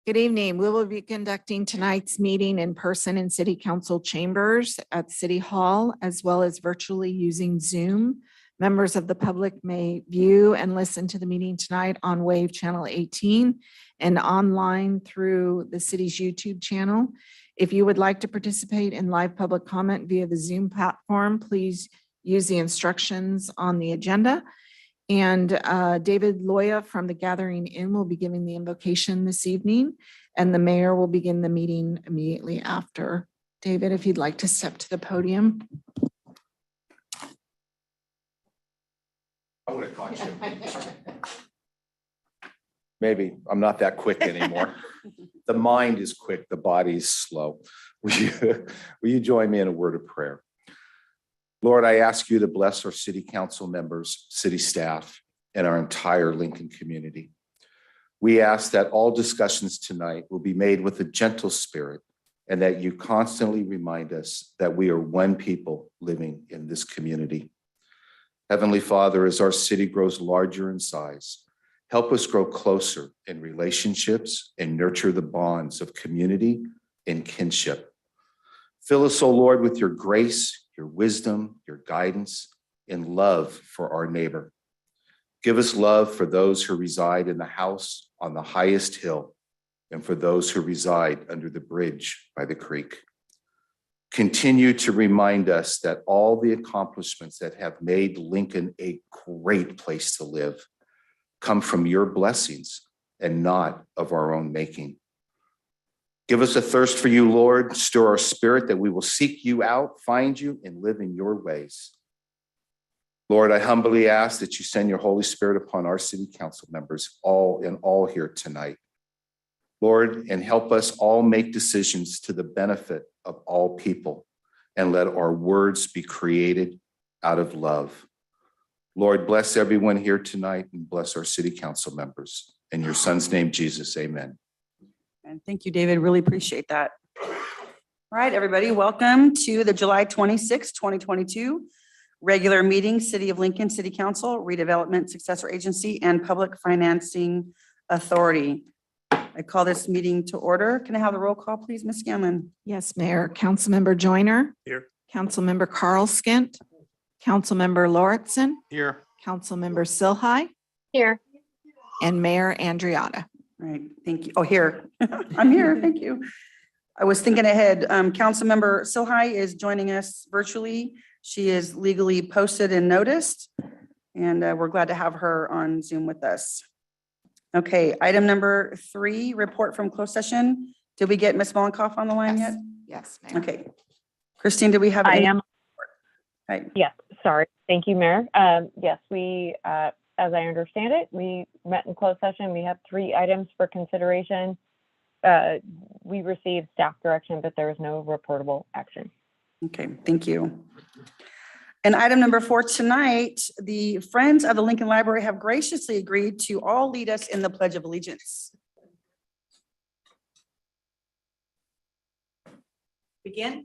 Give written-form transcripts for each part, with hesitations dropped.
Good evening. We will be conducting tonight's meeting in person in City Council chambers at City Hall, as well as virtually using Zoom. Members of the public may view and listen to the meeting tonight on Wave Channel 18 and online through the city's YouTube channel. If you would like to participate in live public comment via the Zoom platform, please use the instructions on the agenda. And David Loya from the Gathering Inn will be giving the invocation this evening, and the mayor will begin the meeting immediately after. David, if you'd like to step to the podium. I would have caught you. Maybe I'm not that quick anymore. The mind is quick, the body's slow. Will you join me in a word of prayer? Lord, I ask you to bless our city council members, city staff, and our entire Lincoln community. We ask that all discussions tonight will be made with a gentle spirit, and that you constantly remind us that we are one people living in this community. Heavenly Father, as our city grows larger in size, help us grow closer in relationships and nurture the bonds of community and kinship. Fill us, O Lord, with your grace, your wisdom, your guidance, and love for our neighbor. Give us love for those who reside in the house on the highest hill, and for those who reside under the bridge by the creek. Continue to remind us that all the accomplishments that have made Lincoln a great place to live come from your blessings and not of our own making. Give us a thirst for you, Lord. Stir our spirit that we will seek you out, find you, and live in your ways. Lord, I humbly ask that you send your Holy Spirit upon our city council members, all here tonight. Lord, and help us all make decisions to the benefit of all people, and let our words be created out of love. Lord, bless everyone here tonight and bless our city council members. In your son's name, Jesus, amen. And thank you, David. Really appreciate that. All right, everybody, welcome to the July 26, 2022 regular meeting, City of Lincoln City Council, Redevelopment Successor Agency, and Public Financing Authority. I call this meeting to order. Can I have the roll call, please, Ms. Scanlon? Yes, Mayor. Councilmember Joyner. Here. Councilmember Carl Skint. Councilmember Lauritsen. Here. Councilmember Silhai. Here. And Mayor Andriotta. All right, thank you. Oh, here. I'm here, thank you. I was thinking ahead. Councilmember Silhai is joining us virtually. She is legally posted and noticed, and we're glad to have her on Zoom with us. Okay, item number 3, report from closed session. Did we get Ms. Mollenkoff on the line yet? Yes, Mayor. Okay. Christine, do we have? I any- am. Right. Yes, sorry. Thank you, Mayor. Yes, we, as I understand it, we met in closed session. We have 3 items for consideration. We received staff direction, but there was no reportable action. Okay, thank you. And item number 4 tonight, the Friends of the Lincoln Library have graciously agreed to all lead us in the Pledge of Allegiance. Begin.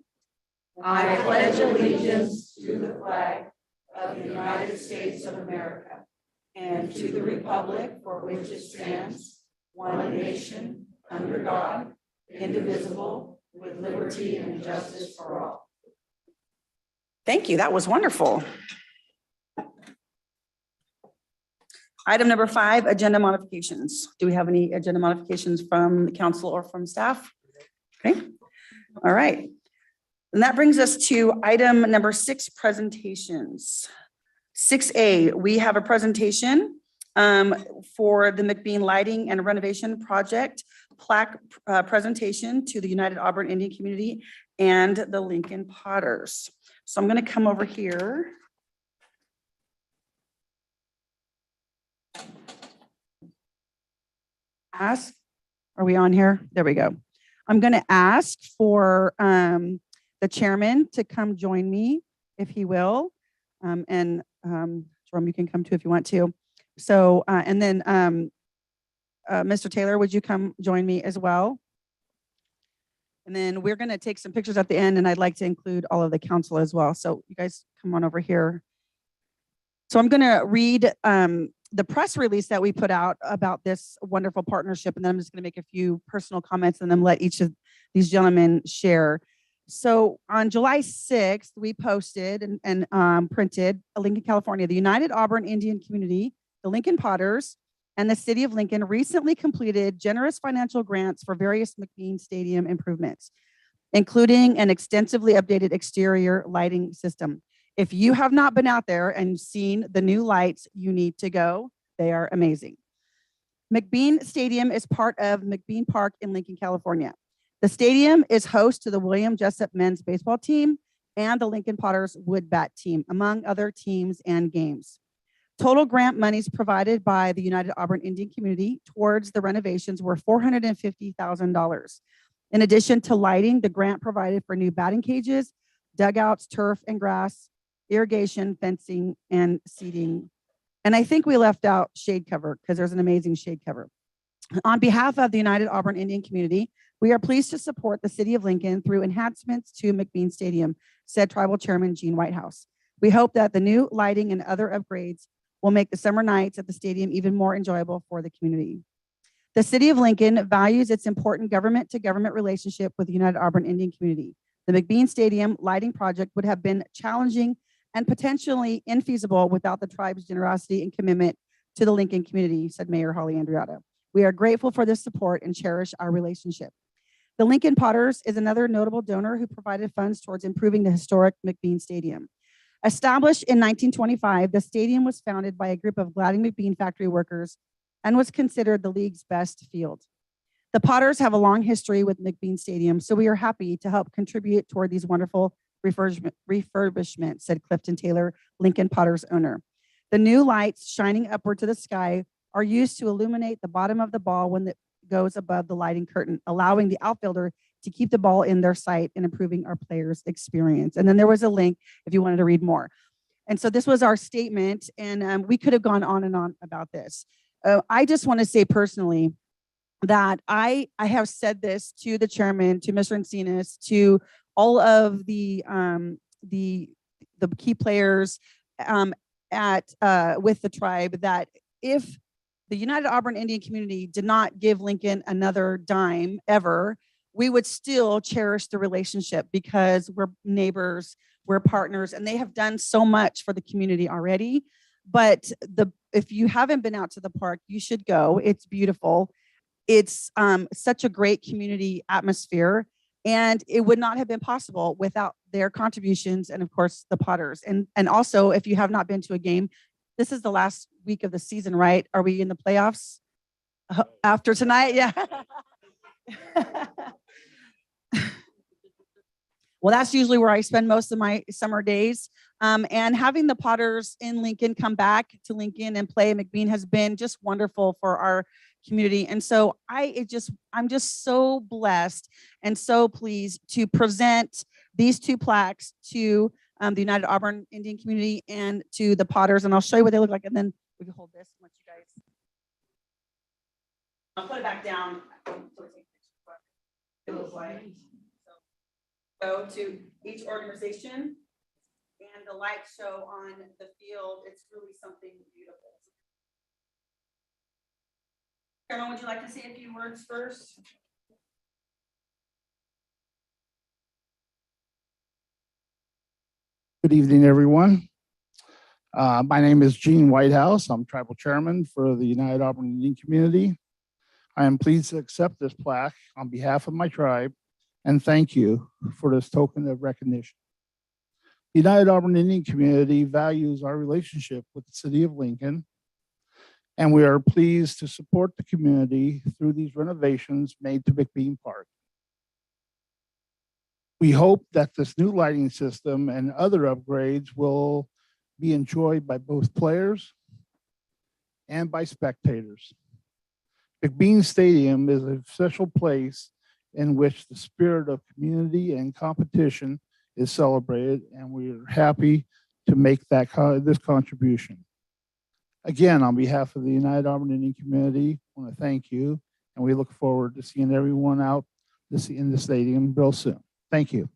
I pledge allegiance to the flag of the United States of America and to the republic for which it stands, one nation, under God, indivisible, with liberty and justice for all. Thank you. That was wonderful. Item number 5, agenda modifications. Do we have any agenda modifications from the council or from staff? Okay. All right. And that brings us to item number 6, presentations. 6A, we have a presentation for the McBean Lighting and Renovation Project plaque presentation to the United Auburn Indian Community and the Lincoln Potters. So I'm going to come over here. Ask, are we on here? There we go. I'm going to ask for the chairman to come join me, if he will. And Jerome, you can come too if you want to. So, and then Mr. Taylor, would you come join me as well? And then we're going to take some pictures at the end, and I'd like to include all of the council as well. So you guys come on over here. So I'm going to read the press release that we put out about this wonderful partnership, and then I'm just going to make a few personal comments and then let each of these gentlemen share. So on July 6th, we posted and printed Lincoln, California, the United Auburn Indian Community, the Lincoln Potters, and the City of Lincoln recently completed generous financial grants for various McBean Stadium improvements, including an extensively updated exterior lighting system. If you have not been out there and seen the new lights, you need to go. They are amazing. McBean Stadium is part of McBean Park in Lincoln, California. The stadium is host to the William Jessup men's baseball team and the Lincoln Potters wood bat team, among other teams and games. Total grant monies provided by the United Auburn Indian Community towards the renovations were $450,000. In addition to lighting, the grant provided for new batting cages, dugouts, turf and grass, irrigation, fencing, and seating. And I think we left out shade cover because there's an amazing shade cover. On behalf of the United Auburn Indian Community, we are pleased to support the City of Lincoln through enhancements to McBean Stadium, said Tribal Chairman Gene Whitehouse. We hope that the new lighting and other upgrades will make the summer nights at the stadium even more enjoyable for the community. The City of Lincoln values its important government-to-government relationship with the United Auburn Indian Community. The McBean Stadium lighting project would have been challenging and potentially infeasible without the tribe's generosity and commitment to the Lincoln community, said Mayor Holly Andreatta. We are grateful for this support and cherish our relationship. The Lincoln Potters is another notable donor who provided funds towards improving the historic McBean Stadium. Established in 1925, the stadium was founded by a group of Gladding McBean factory workers and was considered the league's best field. The Potters have a long history with McBean Stadium, so we are happy to help contribute toward these wonderful refurbishment, said Clifton Taylor, Lincoln Potters owner. The new lights shining upward to the sky are used to illuminate the bottom of the ball when it goes above the lighting curtain, allowing the outfielder to keep the ball in their sight and improving our players' experience. And then there was a link if you wanted to read more. And so this was our statement, and we could have gone on and on about this. I just want to say personally that I have said this to the chairman, to Mr. Encinas, to all of the key players with the tribe, that if the United Auburn Indian Community did not give Lincoln another dime ever, we would still cherish the relationship because we're neighbors, we're partners, and they have done so much for the community already. But if you haven't been out to the park, you should go. It's beautiful. It's such a great community atmosphere, and it would not have been possible without their contributions and, of course, the Potters. And also, if you have not been to a game, this is the last week of the season, right? Are we in the playoffs after tonight? Yeah. Well, that's usually where I spend most of my summer days. And having the Potters in Lincoln come back to Lincoln and play McBean has been just wonderful for our community. And so I'm just so blessed and so pleased to present these two plaques to the United Auburn Indian Community and to the Potters. And I'll show you what they look like. And then we can hold this and let you guys. I'll put it back down. It looks like. Go to each organization, and the light show on the field. It's really something beautiful. Carolyn, would you like to say a few words first? Good evening, everyone. My name is Gene Whitehouse. I'm tribal chairman for the United Auburn Indian Community. I am pleased to accept this plaque on behalf of my tribe and thank you for this token of recognition. The United Auburn Indian Community values our relationship with the City of Lincoln, and we are pleased to support the community through these renovations made to McBean Park. We hope that this new lighting system and other upgrades will be enjoyed by both players and by spectators. McBean Stadium is a special place in which the spirit of community and competition is celebrated, and we are happy to make this contribution. Again, on behalf of the United Auburn Indian Community, I want to thank you, and we look forward to seeing everyone out in the stadium real soon. Thank you.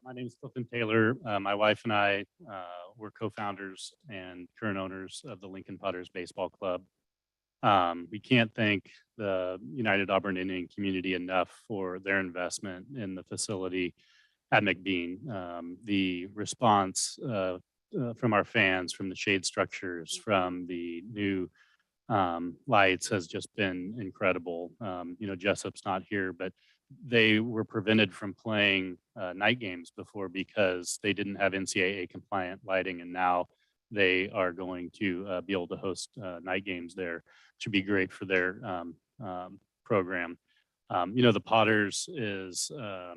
My name is Clifton Taylor. My wife and I were co-founders and current owners of the Lincoln Potters Baseball Club. We can't thank the United Auburn Indian community enough for their investment in the facility at McBean. The response from our fans, from the shade structures, from the new lights has just been incredible. Jessup's not here, but they were prevented from playing night games before because they didn't have NCAA compliant lighting, and now they are going to be able to host night games there. Should be great for their program. The Potters is a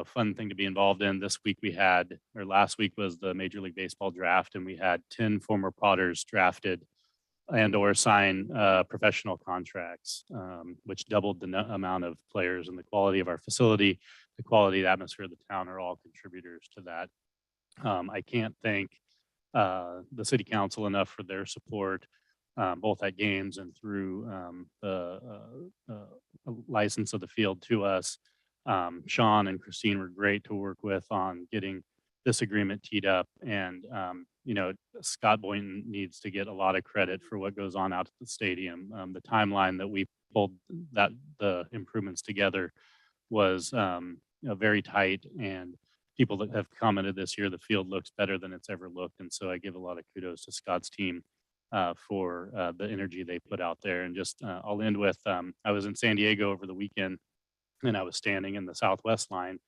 fun thing to be involved in. This week last week was the Major League Baseball draft, and we had 10 former Potters drafted and or sign professional contracts, which doubled the amount of players, and the quality of our facility, the quality of the atmosphere of the town are all contributors to that. I can't thank the city council enough for their support, both at games and through the license of the field to us. Sean and Christine were great to work with on getting this agreement teed up, and Scott Boynton needs to get a lot of credit for what goes on out at the stadium. The timeline that we pulled the improvements together was very tight, and people that have commented this year, the field looks better than it's ever looked. And so I give a lot of kudos to Scott's team for the energy they put out there. And just I'll end with, I was in San Diego over the weekend, and I was standing in the Southwest line,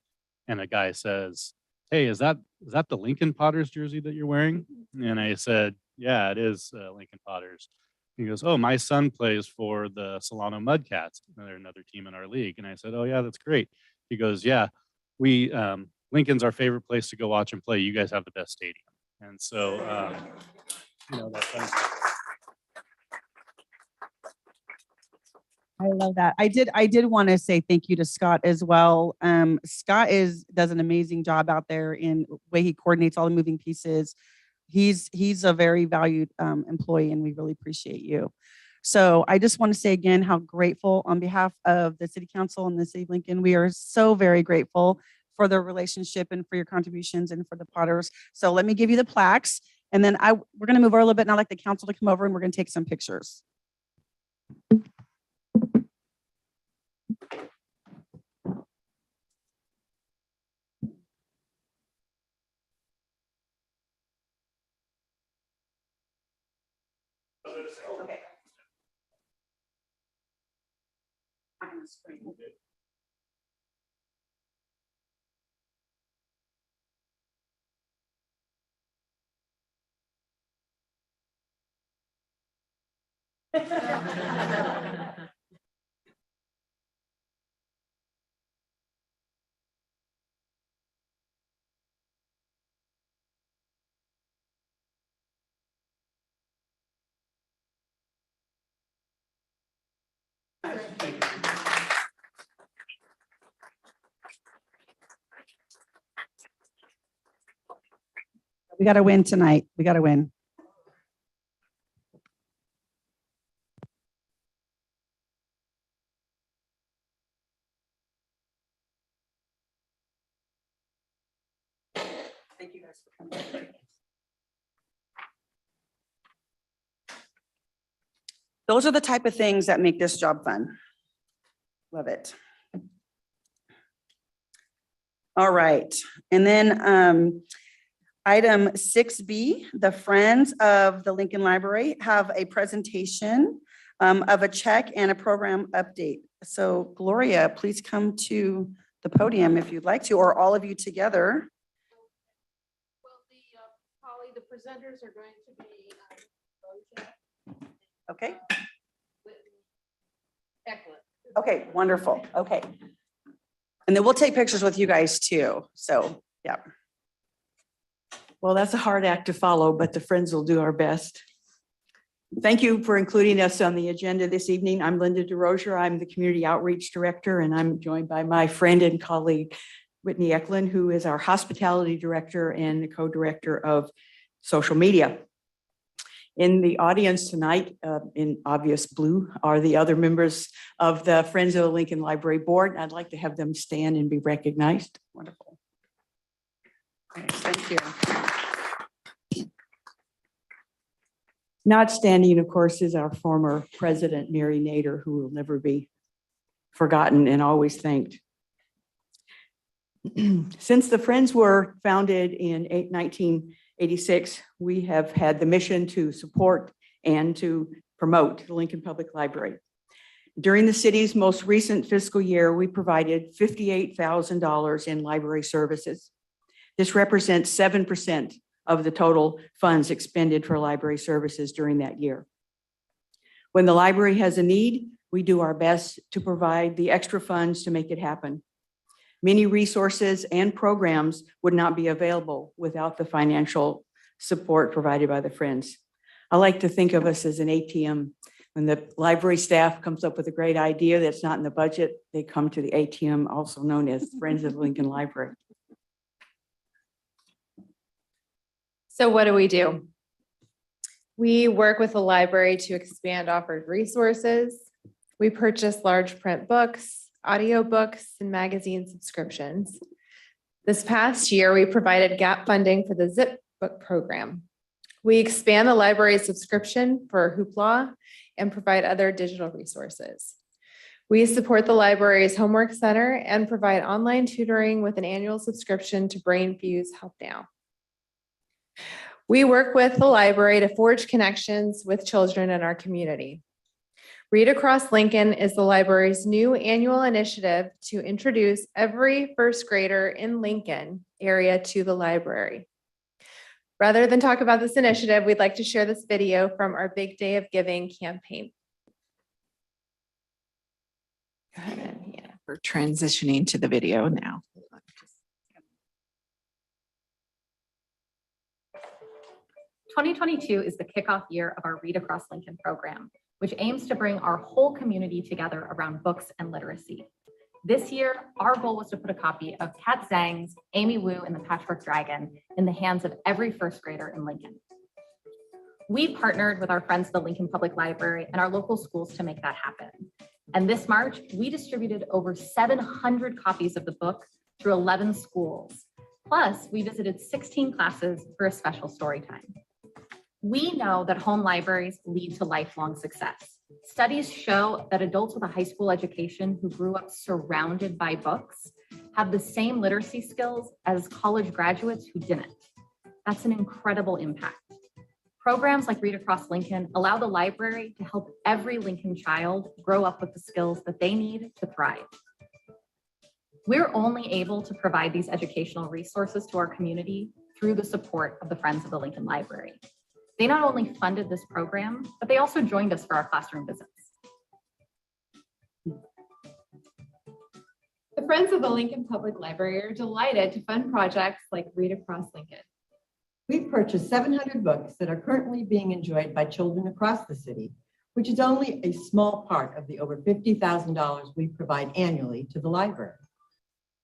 and a guy says, "Hey, is that the Lincoln Potters jersey that you're wearing?" And I said, "Yeah, it is Lincoln Potters." He goes, "Oh, my son plays for the Solano Mudcats. They're another team in our league." And I said, "Oh yeah, that's great." He goes, "Yeah, we Lincoln's our favorite place to go watch them play. You guys have the best stadium." And so that's I love that. I did want to say thank you to Scott as well. Scott does an amazing job out there in the way he coordinates all the moving pieces. He's a very valued employee, and we really appreciate you. So I just want to say again how grateful on behalf of the City Council and the City of Lincoln, we are so very grateful for the relationship and for your contributions and for the Potters. So let me give you the plaques, and then we're going to move over a little bit, and I'd like the council to come over, and we're going to take some pictures. Okay. On the screen. We got to win tonight. We got to win. Thank you guys for coming. Those are the type of things that make this job fun. Love it. All right. And then item 6B, the Friends of the Lincoln Library have a presentation of a check and a program update. So Gloria, please come to the podium if you'd like to, or all of you together. Well, Holly, the presenters are going to be Okay. Eklund. Okay, wonderful. Okay. And then we'll take pictures with you guys too. So, yeah. Well, that's a hard act to follow, but the Friends will do our best. Thank you for including us on the agenda this evening. I'm Linda DeRozier. I'm the Community Outreach Director, and I'm joined by my friend and colleague, Whitney Eklund, who is our Hospitality Director and the Co-Director of Social Media. In the audience tonight, in obvious blue, are the other members of the Friends of the Lincoln Library Board. I'd like to have them stand and be recognized. Wonderful. Thank you. Not standing, of course, is our former president, Mary Nader, who will never be forgotten and always thanked. Since the Friends were founded in 1986, we have had the mission to support and to promote the Lincoln Public Library. During the city's most recent fiscal year, we provided $58,000 in library services. This represents 7% of the total funds expended for library services during that year. When the library has a need, we do our best to provide the extra funds to make it happen. Many resources and programs would not be available without the financial support provided by the Friends. I like to think of us as an ATM. When the library staff comes up with a great idea that's not in the budget, they come to the ATM, also known as Friends of Lincoln Library. So what do? We work with the library to expand offered resources. We purchase large print books, audiobooks, and magazine subscriptions. This past year, we provided gap funding for the Zip Book program. We expand the library subscription for Hoopla and provide other digital resources. We support the library's homework center and provide online tutoring with an annual subscription to BrainFuse Help Now. We work with the library to forge connections with children in our community. Read Across Lincoln is the library's new annual initiative to introduce every first grader in Lincoln area to the library. Rather than talk about this initiative, we'd like to share this video from our Big Day of Giving campaign. Go ahead, Hannah. We're transitioning to the video now. 2022 is the kickoff year of our Read Across Lincoln program, which aims to bring our whole community together around books and literacy. This year, our goal was to put a copy of Kat Zhang's Amy Wu and the Patchwork Dragon in the hands of every first grader in Lincoln. We partnered with our friends at the Lincoln Public Library and our local schools to make that happen. And this March, we distributed over 700 copies of the book through 11 schools. Plus, we visited 16 classes for a special story time. We know that home libraries lead to lifelong success. Studies show that adults with a high school education who grew up surrounded by books have the same literacy skills as college graduates who didn't. That's an incredible impact. Programs like Read Across Lincoln allow the library to help every Lincoln child grow up with the skills that they need to thrive. We're only able to provide these educational resources to our community through the support of the Friends of the Lincoln Library. They not only funded this program, but they also joined us for our classroom visits. The Friends of the Lincoln Public Library are delighted to fund projects like Read Across Lincoln. We've purchased 700 books that are currently being enjoyed by children across the city, which is only a small part of the over $50,000 we provide annually to the library.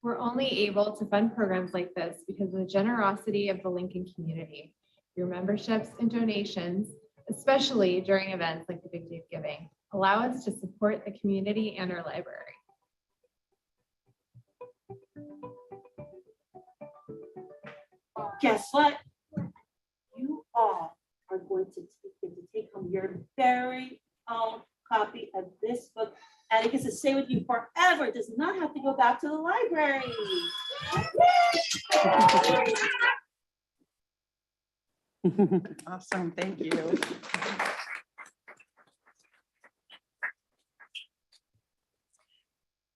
We're only able to fund programs like this because of the generosity of the Lincoln community. Your memberships and donations, especially during events like the Big Day of Giving, allow us to support the community and our library. Guess what? You all are going to take home your very own copy of this book, and it gets to stay with you forever. It does not have to go back to the library. Awesome, thank you.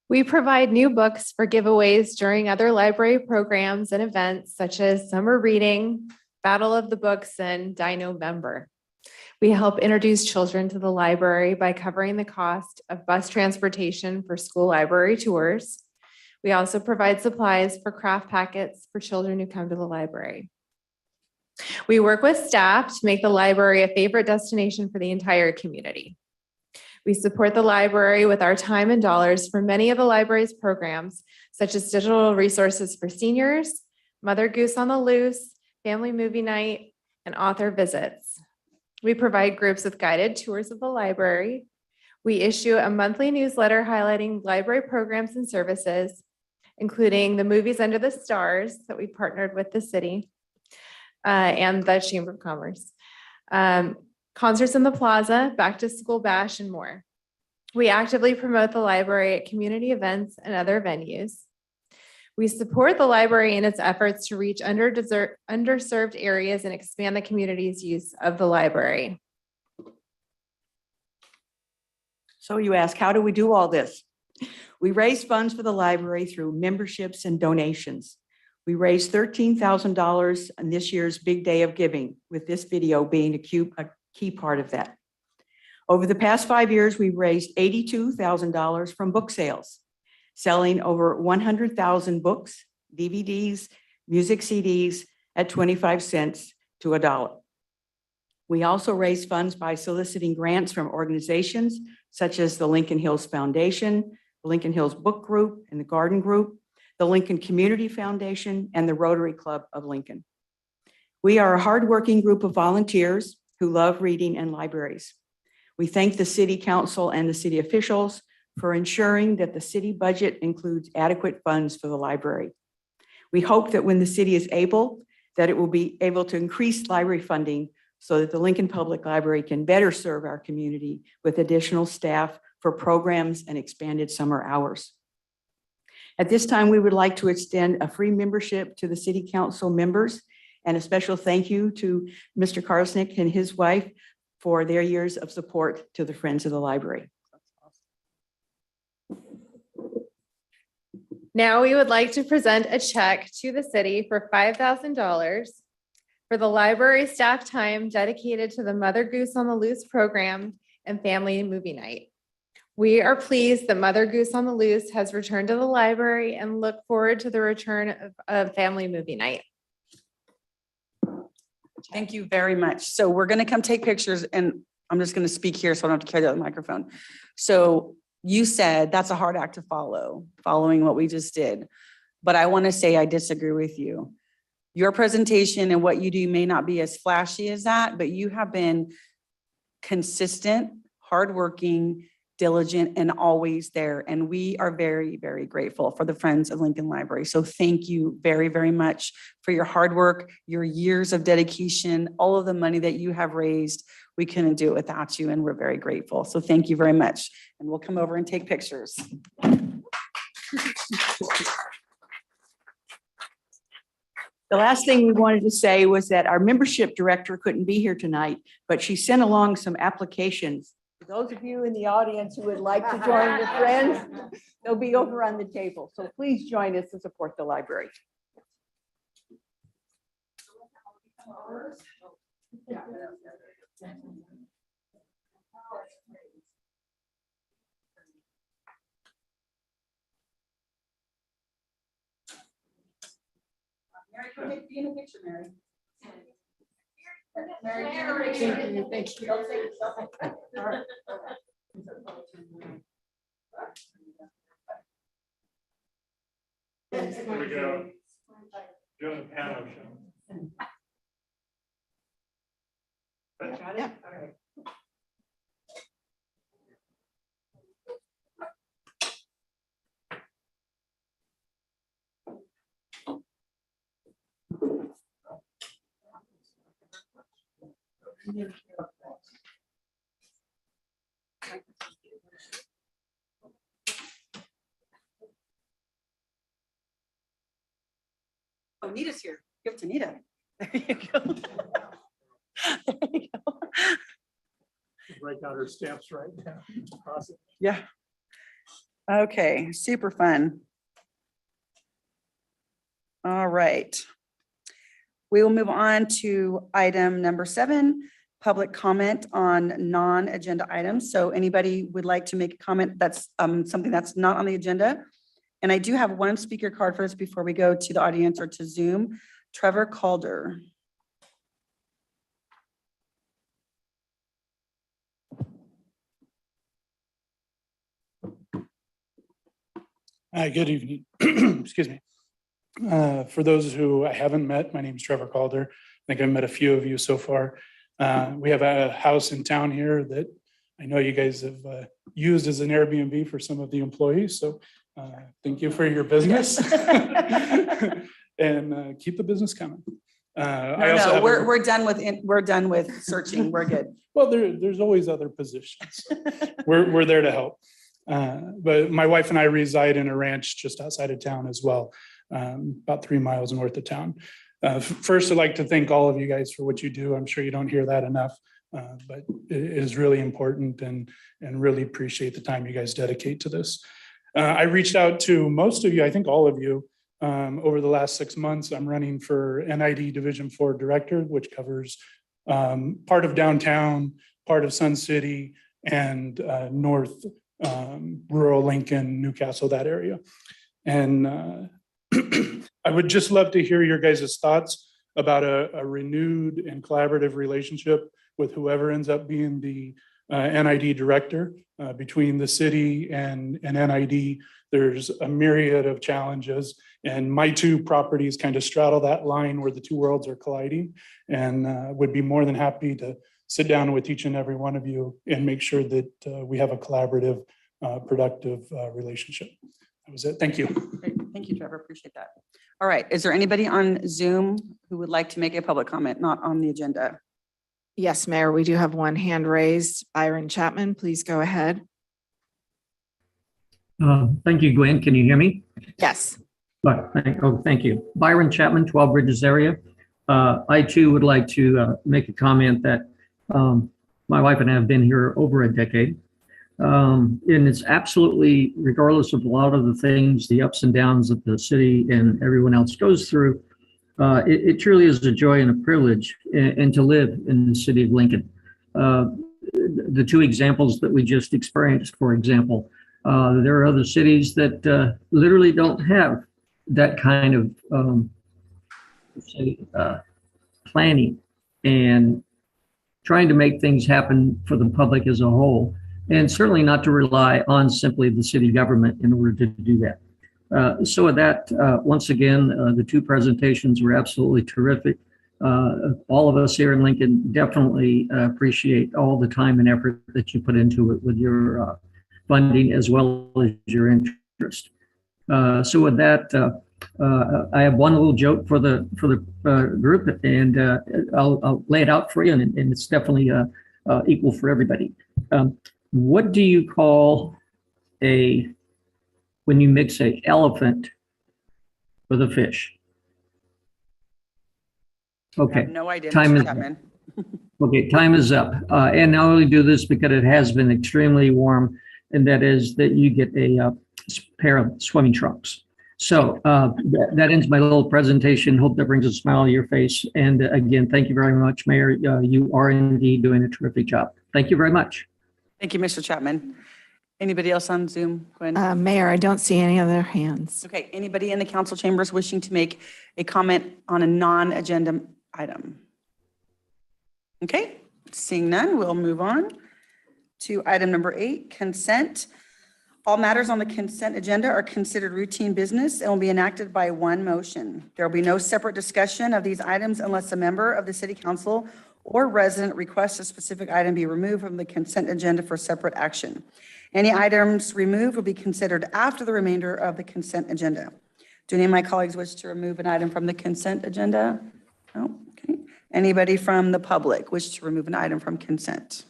We provide new books for giveaways during other library programs and events such as Summer Reading, Battle of the Books, and Dino Member. We help introduce children to the library by covering the cost of bus transportation for school library tours. We also provide supplies for craft packets for children who come to the library. We work with staff to make the library a favorite destination for the entire community. We support the library with our time and dollars for many of the library's programs, such as digital resources for seniors, Mother Goose on the Loose, Family Movie Night, and author visits. We provide groups with guided tours of the library. We issue a monthly newsletter highlighting library programs and services, including the Movies Under the Stars that we partnered with the city and the Chamber of Commerce, concerts in the plaza, back to school bash, and more. We actively promote the library at community events and other venues. We support the library in its efforts to reach underserved areas and expand the community's use of the library. So you ask, how do we do all this? We raise funds for the library through memberships and donations. We raised $13,000 on this year's Big Day of Giving, with this video being a key part of that. Over the past 5 years, we've raised $82,000 from book sales, selling over 100,000 books, DVDs, music CDs at 25 cents to $1. We also raise funds by soliciting grants from organizations such as the Lincoln Hills Foundation, the Lincoln Hills Book Group and the Garden Group, the Lincoln Community Foundation, and the Rotary Club of Lincoln. We are a hardworking group of volunteers who love reading and libraries. We thank the city council and the city officials for ensuring that the city budget includes adequate funds for the library. We hope that when the city is able, that it will be able to increase library funding so that the Lincoln Public Library can better serve our community with additional staff for programs and expanded summer hours. At this time, we would like to extend a free membership to the city council members and a special thank you to Mr. Karsnick and his wife for their years of support to the Friends of the Library. Now we would like to present a check to the city for $5,000 for the library staff time dedicated to the Mother Goose on the Loose program and family movie night. We are pleased that Mother Goose on the Loose has returned to the library and look forward to the return of family movie night. Thank you very much. So we're going to come take pictures, and I'm just going to speak here so I don't have to carry the microphone. So you said that's a hard act to follow, following what we just did. But I want to say I disagree with you. Your presentation and what you do may not be as flashy as that, but you have been consistent, hardworking, diligent, and always there. And we are very, very grateful for the Friends of Lincoln Library. So thank you very, very much for your hard work, your years of dedication, all of the money that you have raised. We couldn't do it without you, and we're very grateful. So thank you very much. And we'll come over and take pictures. The last thing we wanted to say was that our membership director couldn't be here tonight, but she sent along some applications. For those of you in the audience who would like to join the Friends, they'll be over on the table. So please join us to support the library. Mary, come be in a picture, Mary. Thank you. There we go. Doing a piano show. Got it? All right. Oh, Nita's here. Give it to Nita. There you go. There you go. Break out her stamps right now. Yeah. Okay, super fun. All right. We will move on to item number 7, public comment on non-agenda items. So anybody would like to make a comment that's something that's not on the agenda? And I do have one speaker card for us before we go to the audience or to Zoom. Trevor Calder. Hi, good evening. Excuse me. For those who I haven't met, my name is Trevor Calder. I think I've met a few of you so far. We have a house in town here that I know you guys have used as an Airbnb for some of the employees. So Thank you for your business. And keep the business coming. I also No, have a- we're done with searching. We're good. Well, there's always other positions. We're there to help. But my wife and I reside in a ranch just outside of town as well, about 3 miles north of town. First, I'd like to thank all of you guys for what you do. I'm sure you don't hear that enough, but it is really important and really appreciate the time you guys dedicate to this. I reached out to most of you, I think all of you, over the last 6 months. I'm running for NID Division 4 Director, which covers part of downtown, part of Sun City, and north rural Lincoln, Newcastle, that area. And I would just love to hear your guys' thoughts about a renewed and collaborative relationship with whoever ends up being the NID director. Between the city and NID, there's a myriad of challenges, and my 2 properties kind of straddle that line where the 2 worlds are colliding, and would be more than happy to sit down with each and every one of you and make sure that we have a collaborative, productive relationship. That was it. Thank you. Great. Thank you, Trevor. Appreciate that. All right. Is there anybody on Zoom who would like to make a public comment, not on the agenda? Yes, Mayor, we do have one hand raised. Byron Chapman, please go ahead. Thank you, Gwen. Can you hear me? Yes. Thank you. Byron Chapman, 12 Bridges area. I too would like to make a comment that my wife and I have been here over a decade. And it's absolutely, regardless of a lot of the things, the ups and downs that the city and everyone else goes through, it truly is a joy and a privilege and to live in the city of Lincoln. The 2 examples that we just experienced, for example, there are other cities that literally don't have that kind of planning and trying to make things happen for the public as a whole, and certainly not to rely on simply the city government in order to do that. So with that, once again, the 2 presentations were absolutely terrific. All of us here in Lincoln definitely appreciate all the time and effort that you put into it with your funding as well as your interest. So with that, I have one little joke for the group, and I'll lay it out for you, and it's definitely equal for everybody. What do you call when you mix an elephant with a fish? I Okay. have no idea. Time Mr. is- Chapman. Okay, time is up. And I only do this because it has been extremely warm, and that is that you get a pair of swimming trunks. So that ends my little presentation. Hope that brings a smile to your face. And again, thank you very much, Mayor. You are indeed doing a terrific job. Thank you very much. Thank you, Mr. Chapman. Anybody else on Zoom? Gwen? Mayor, I don't see any other hands. Okay, anybody in the council chambers wishing to make a comment on a non-agenda item? Okay, seeing none, we'll move on to item number 8, consent. All matters on the consent agenda are considered routine business and will be enacted by one motion. There will be no separate discussion of these items unless a member of the city council or resident requests a specific item be removed from the consent agenda for separate action. Any items removed will be considered after the remainder of the consent agenda. Do any of my colleagues wish to remove an item from the consent agenda? No, okay. Anybody from the public wish to remove an item from consent?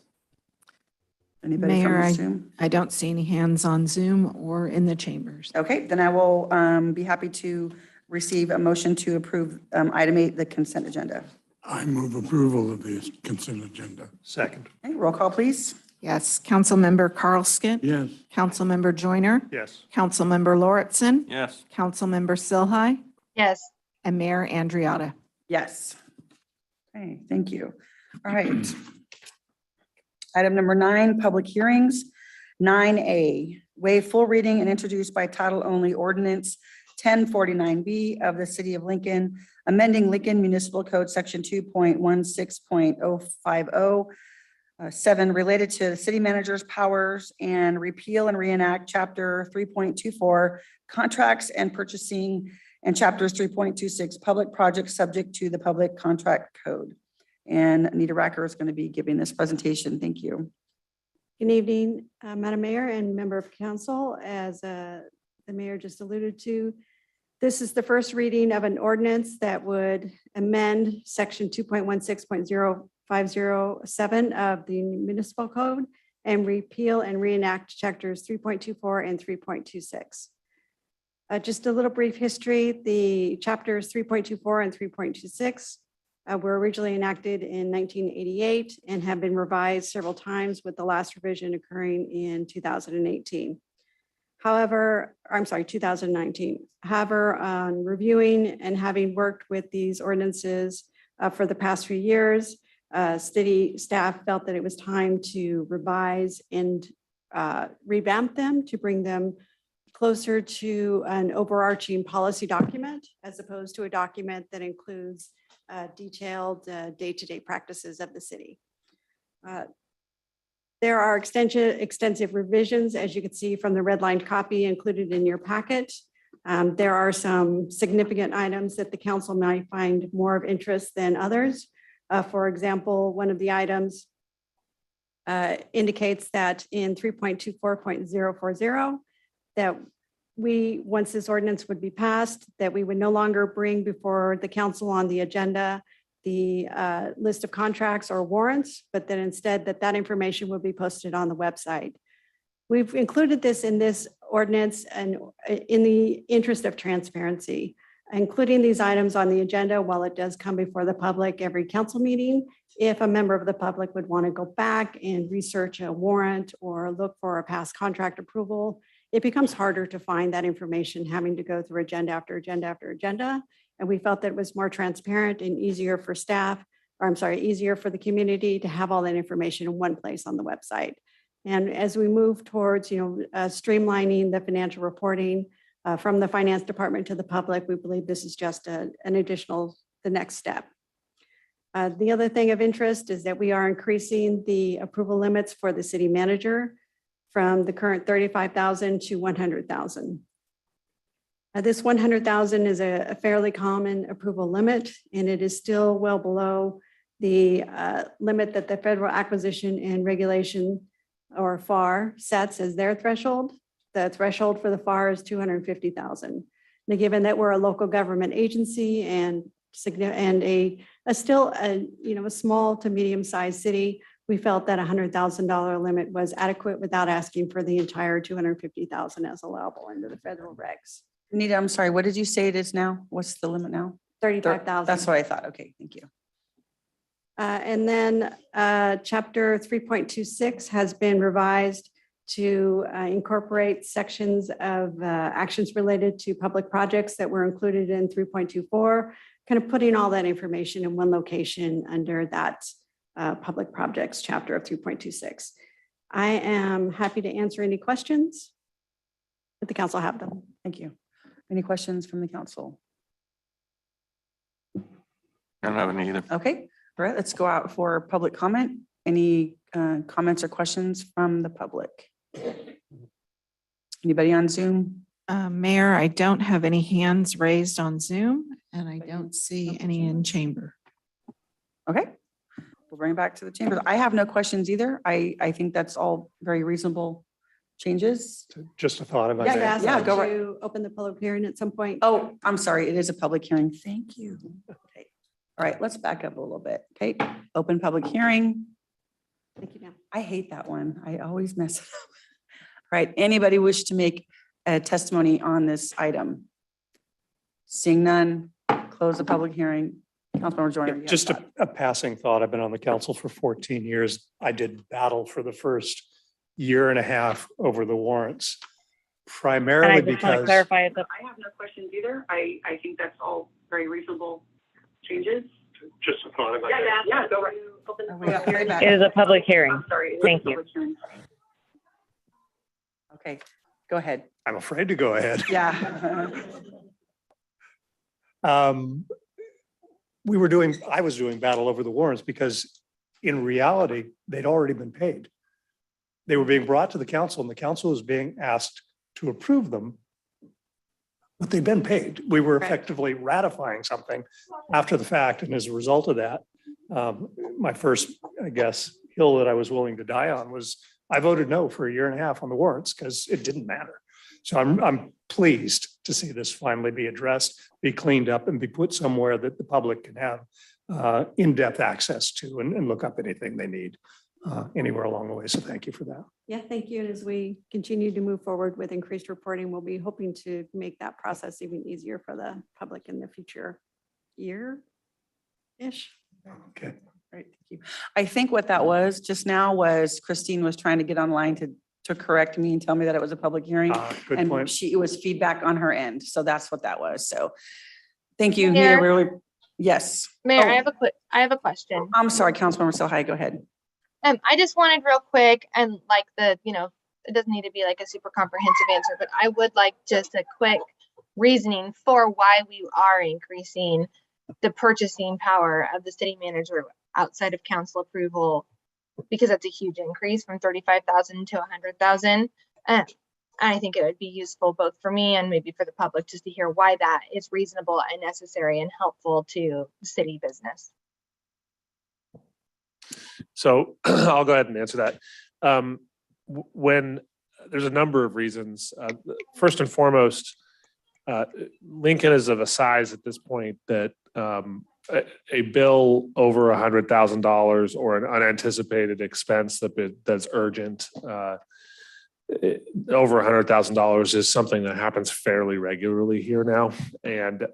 Anybody Mayor, from Zoom? I don't see any hands on Zoom or in the chambers. Okay, then I will be happy to receive a motion to approve item 8, the consent agenda. I move approval of the consent agenda. Second. Okay, roll call, please. Yes, Councilmember Carlskit. Yes. Councilmember Joyner. Yes. Councilmember Lauritsen. Yes. Councilmember Silhai. Yes. And Mayor Andriotta. Yes. Okay, thank you. All right. Item number 9, public hearings. 9A, waive full reading and introduce by title only ordinance 1049B of the City of Lincoln, amending Lincoln Municipal Code Section 2.16.050, 7 related to the city manager's powers, and repeal and reenact Chapter 3.24 contracts and purchasing and Chapters 3.26 public projects subject to the Public Contract Code. And Anita Racker is going to be giving this presentation. Thank you. Good evening, Madam Mayor and member of council. As the mayor just alluded to. This is the first reading of an ordinance that would amend section 2.16.0507 of the municipal code and repeal and reenact chapters 3.24 and 3.26. Just a little brief history, the chapters 3.24 and 3.26 were originally enacted in 1988 and have been revised several times, with the last revision occurring in 2018. However, I'm sorry, 2019. However, on reviewing and having worked with these ordinances for the past few years, city staff felt that it was time to revise and revamp them to bring them closer to an overarching policy document, as opposed to a document that includes detailed day-to-day practices of the city. There are extensive revisions, as you can see from the redlined copy included in your packet. There are some significant items that the council might find more of interest than others. For example, one of the items indicates that in 3.24.040, that once this ordinance would be passed, that we would no longer bring before the council on the agenda the list of contracts or warrants, but that instead that information will be posted on the website. We've included this in this ordinance and in the interest of transparency, including these items on the agenda while it does come before the public every council meeting. If a member of the public would want to go back and research a warrant or look for a past contract approval, it becomes harder to find that information having to go through agenda after agenda after agenda. And we felt that it was more transparent and easier for staff, or I'm sorry, easier for the community to have all that information in one place on the website. And as we move towards, streamlining the financial reporting from the finance department to the public, we believe this is just the next step. The other thing of interest is that we are increasing the approval limits for the city manager from the current 35,000 to 100,000. This 100,000 is a fairly common approval limit, and it is still well below the limit that the Federal Acquisition and Regulation, or FAR, sets as their threshold. The threshold for the FAR is 250,000. Now, given that we're a local government agency and a small to medium-sized city, we felt that $100,000 limit was adequate without asking for the entire 250,000 as allowable under the federal regs. Nita, I'm sorry, what did you say it is now? What's the limit now? 35,000. That's what I thought. Okay, thank you. And then chapter 3.26 has been revised to incorporate sections of actions related to public projects that were included in 3.24, kind of putting all that information in one location under that public projects chapter of 3.26. I am happy to answer any questions if the council have them. Thank you. Any questions from the council? I don't have any either. Okay, all right, let's go out for public comment. Any comments or questions from the public? Anybody on Zoom? Mayor, I don't have any hands raised on Zoom, and I don't see any in chamber. Okay, we'll bring it back to the chamber. I have no questions either. I think that's all very reasonable changes. Just a thought about Yeah, that. Yeah, go right. to open the public hearing at some point. Oh, I'm sorry, it is a public hearing. Thank you. Okay. All right, let's back up a little bit. Okay, open public hearing. Thank you, ma'am. I hate that one. I always mess it up. All right, anybody wish to make a testimony on this item? Seeing none, close the public hearing. Councilmember Joyner. you have Just thought. a passing thought. I've been on the council for 14 years. I did battle for the first year and a half over the warrants, And I primarily just want to because clarify, it's a I have no questions either. I think that's all very reasonable changes. just a thought about Yeah, go right. Open the Oh, we got Harry back. it is a public hearing. I'm sorry. it is a Thank you. public hearing. Okay, go ahead. I'm afraid to go ahead. Yeah. I was doing battle over the warrants because in reality, they'd already been paid. They were being brought to the council and the council was being asked to approve them. But they've been paid. We were Correct. effectively ratifying something after the fact. And as a result of that, my first, I guess, hill that I was willing to die on was I voted no for a year and a half on the warrants because it didn't matter. So I'm pleased to see this finally be addressed, be cleaned up and be put somewhere that the public can have in-depth access to and look up anything they need anywhere along the way. So thank you for that. Yeah, thank you. And as we continue to move forward with increased reporting, we'll be hoping to make that process even easier for the public in the future year-ish. Okay. Great, thank you. I think what that was just now was Christine was trying to get online to correct me and tell me that it was a public hearing. Good And point. it was feedback on her end. So that's what that was. So thank you. Mayor? Yeah, really. Yes. Mayor, Oh, I have a question. I'm sorry, Councilmember Silhai, go ahead. I just wanted real quick and like it doesn't need to be like a super comprehensive answer, but I would like just a quick reasoning for why we are increasing the purchasing power of the city manager outside of council approval, because that's a huge increase from 35,000 to 100,000. I think it would be useful both for me and maybe for the public just to hear why that is reasonable and necessary and helpful to city business. So I'll go ahead and answer that. When there's a number of reasons. First and foremost, Lincoln is of a size at this point that a bill over $100,000 or an unanticipated expense that's urgent over $100,000 is something that happens fairly regularly here now. And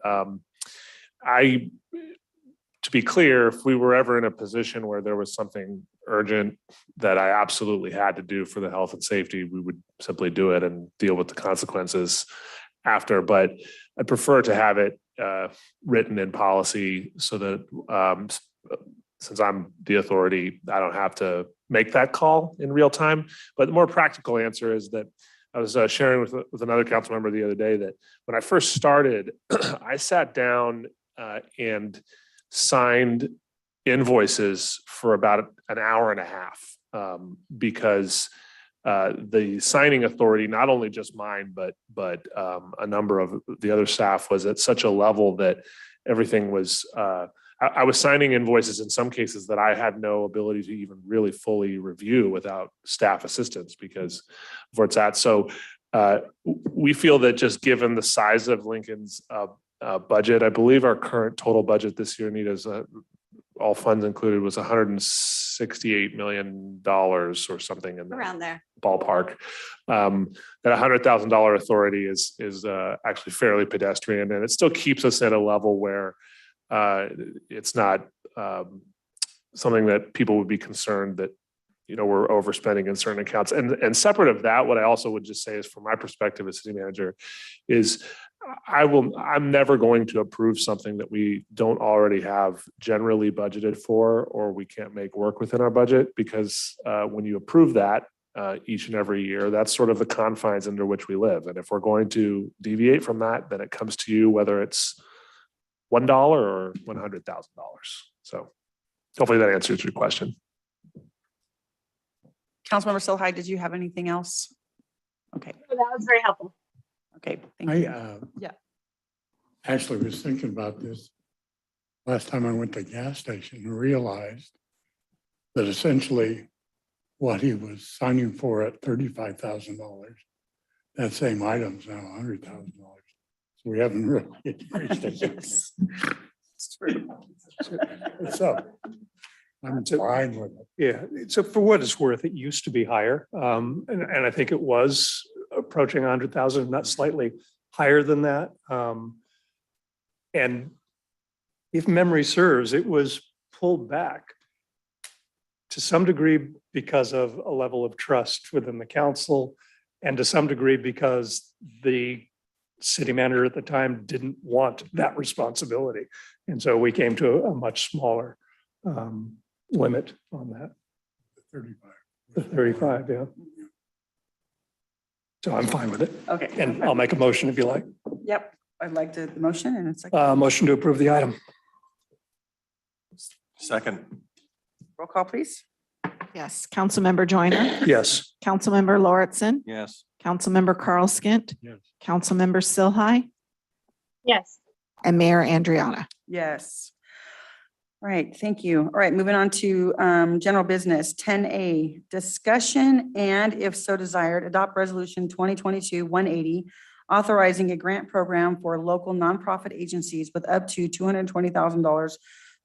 to be clear, if we were ever in a position where there was something urgent that I absolutely had to do for the health and safety, we would simply do it and deal with the consequences after. But I prefer to have it written in policy so that since I'm the authority, I don't have to make that call in real time. But the more practical answer is that I was sharing with another council member the other day that when I first started, I sat down and signed invoices for about an hour and a half because the signing authority, not only just mine, but a number of the other staff was at such a level that everything was, I was signing invoices in some cases that I had no ability to even really fully review without staff assistance because of where it's at. So we feel that just given the size of Lincoln's budget, I believe our current total budget this year, Anita's all funds included, was $168 million or something in Around there. ballpark. That $100,000 authority is actually fairly pedestrian, and it still keeps us at a level where it's not something that people would be concerned that we're overspending in certain accounts. And separate of that, what I also would just say is, from my perspective as city manager, is I'm never going to approve something that we don't already have generally budgeted for, or we can't make work within our budget, because when you approve that each and every year, that's sort of the confines under which we live. And if we're going to deviate from that, then it comes to you, whether it's $1 or $100,000. So hopefully that answers your question. Councilmember Silhai, did you have anything else? Okay, That was very helpful. okay, thank you. I actually was thinking about this last time I went to the gas station and realized that essentially what he was signing for at $35,000, that same item's now $100,000. So we haven't really increased it. Yes. It's true. So I'm fine with it. Yeah, so for what it's worth, it used to be higher. And I think it was approaching 100,000, not slightly higher than that. And if memory serves, it was pulled back to some degree because of a level of trust within the council, and to some degree because the city manager at the time didn't want that responsibility. And so we came to a much smaller limit on that. 35. The 35, yeah. So I'm fine with it. Okay. And I'll make a motion if you like. Yep, I'd like to, the motion, and it's like, Motion to approve the item. Second. roll call, please. Yes, Councilmember Joyner, Yes. Councilmember Lauritsen, Yes. Councilmember Carl Skint, Yes. All right, thank you. All right, moving on to general business. 10A, discussion and if so desired, adopt resolution 2022-180, authorizing a grant program for local nonprofit agencies with up to $220,000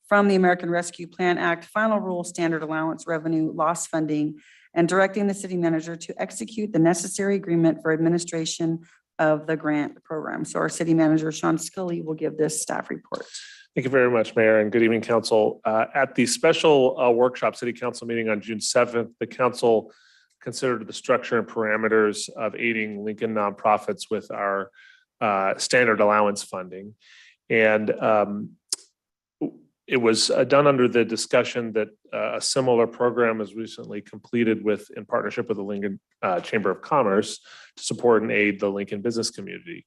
from the American Rescue Plan Act, final rule, standard allowance, revenue, loss funding, and directing the city manager to execute the necessary agreement for administration of the grant program. So our city manager, Sean Scully, will give this staff report. Thank you very much, Mayor, and good evening, council. At the special workshop city council meeting on June 7th, the council considered the structure and parameters of aiding Lincoln nonprofits with our standard allowance funding. And it was done under the discussion that a similar program was recently completed in partnership with the Lincoln Chamber of Commerce to support and aid the Lincoln business community.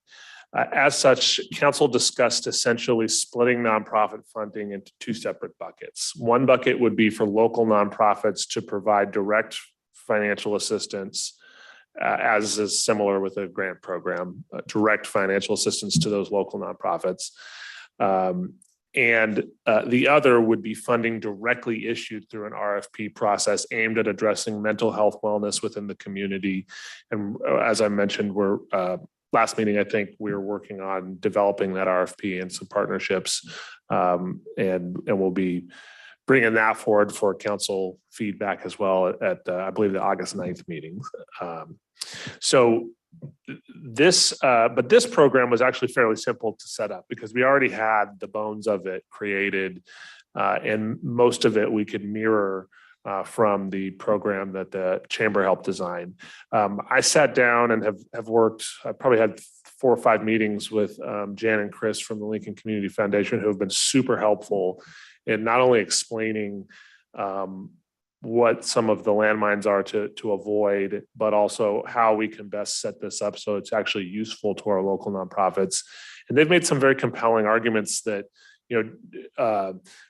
As such, council discussed essentially splitting nonprofit funding into two separate buckets. One bucket would be for local nonprofits to provide direct financial assistance, as is similar with a grant program, direct financial assistance to those local nonprofits. And the other would be funding directly issued through an RFP process aimed at addressing mental health wellness within the community. And as I mentioned, we're last meeting, I think we were working on developing that RFP and some partnerships, and we'll be bringing that forward for council feedback as well at I believe the August 9th meeting. So this program was actually fairly simple to set up because we already had the bones of it created, and most of it we could mirror from the program that the chamber helped design. I sat down and have worked, I probably had 4 or 5 meetings with Jan and Chris from the Lincoln Community Foundation, who have been super helpful in not only explaining what some of the landmines are to avoid, but also how we can best set this up so it's actually useful to our local nonprofits. And they've made some very compelling arguments that,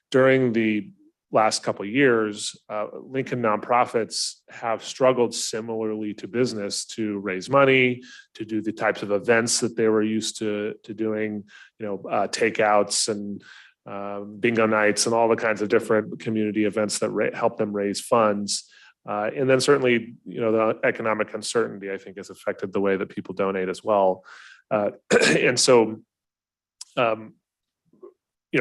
during the last couple of years, Lincoln nonprofits have struggled similarly to business to raise money, to do the types of events that they were used to doing, takeouts and bingo nights and all the kinds of different community events that help them raise funds. And then certainly, the economic uncertainty, I think, has affected the way that people donate as well. And so,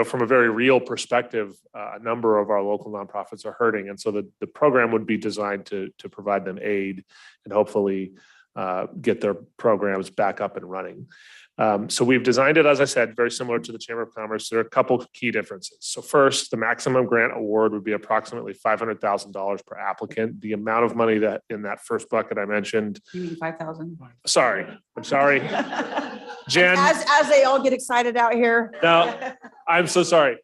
from a very real perspective, a number of our local nonprofits are hurting. And so the program would be designed to provide them aid and hopefully get their programs back up and running. So we've designed it, as I said, very similar to the Chamber of Commerce. There are a couple of key differences. So first, the maximum grant award would be approximately $500,000 per applicant. The amount of money that in that first bucket I mentioned. You mean 5,000? Sorry, I'm sorry. Jen. As they all get excited out here. No, I'm so sorry.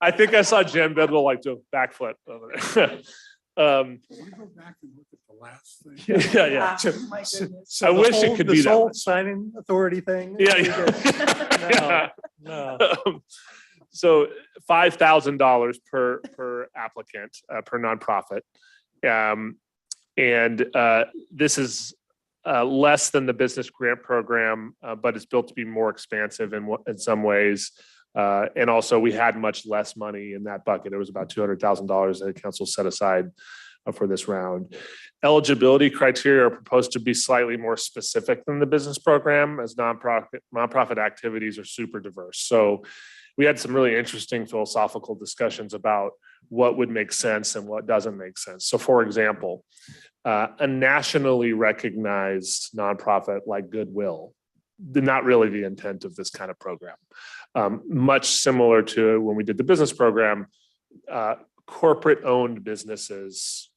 I think I saw Jen Bedwell like do a backflip over there. Can we go back and look at the last thing? Yeah. My goodness. I wish it could be that much. Signing authority thing. Yeah. No. So $5,000 per applicant, per nonprofit. And this is less than the business grant program, but it's built to be more expansive in some ways. And also we had much less money in that bucket. It was about $200,000 that the council set aside for this round. Eligibility criteria are proposed to be slightly more specific than the business program, as nonprofit activities are super diverse. So we had some really interesting philosophical discussions about what would make sense and what doesn't make sense. So for example, a nationally recognized nonprofit like Goodwill, not really the intent of this kind of program. Much similar to when we did the business program, corporate owned businesses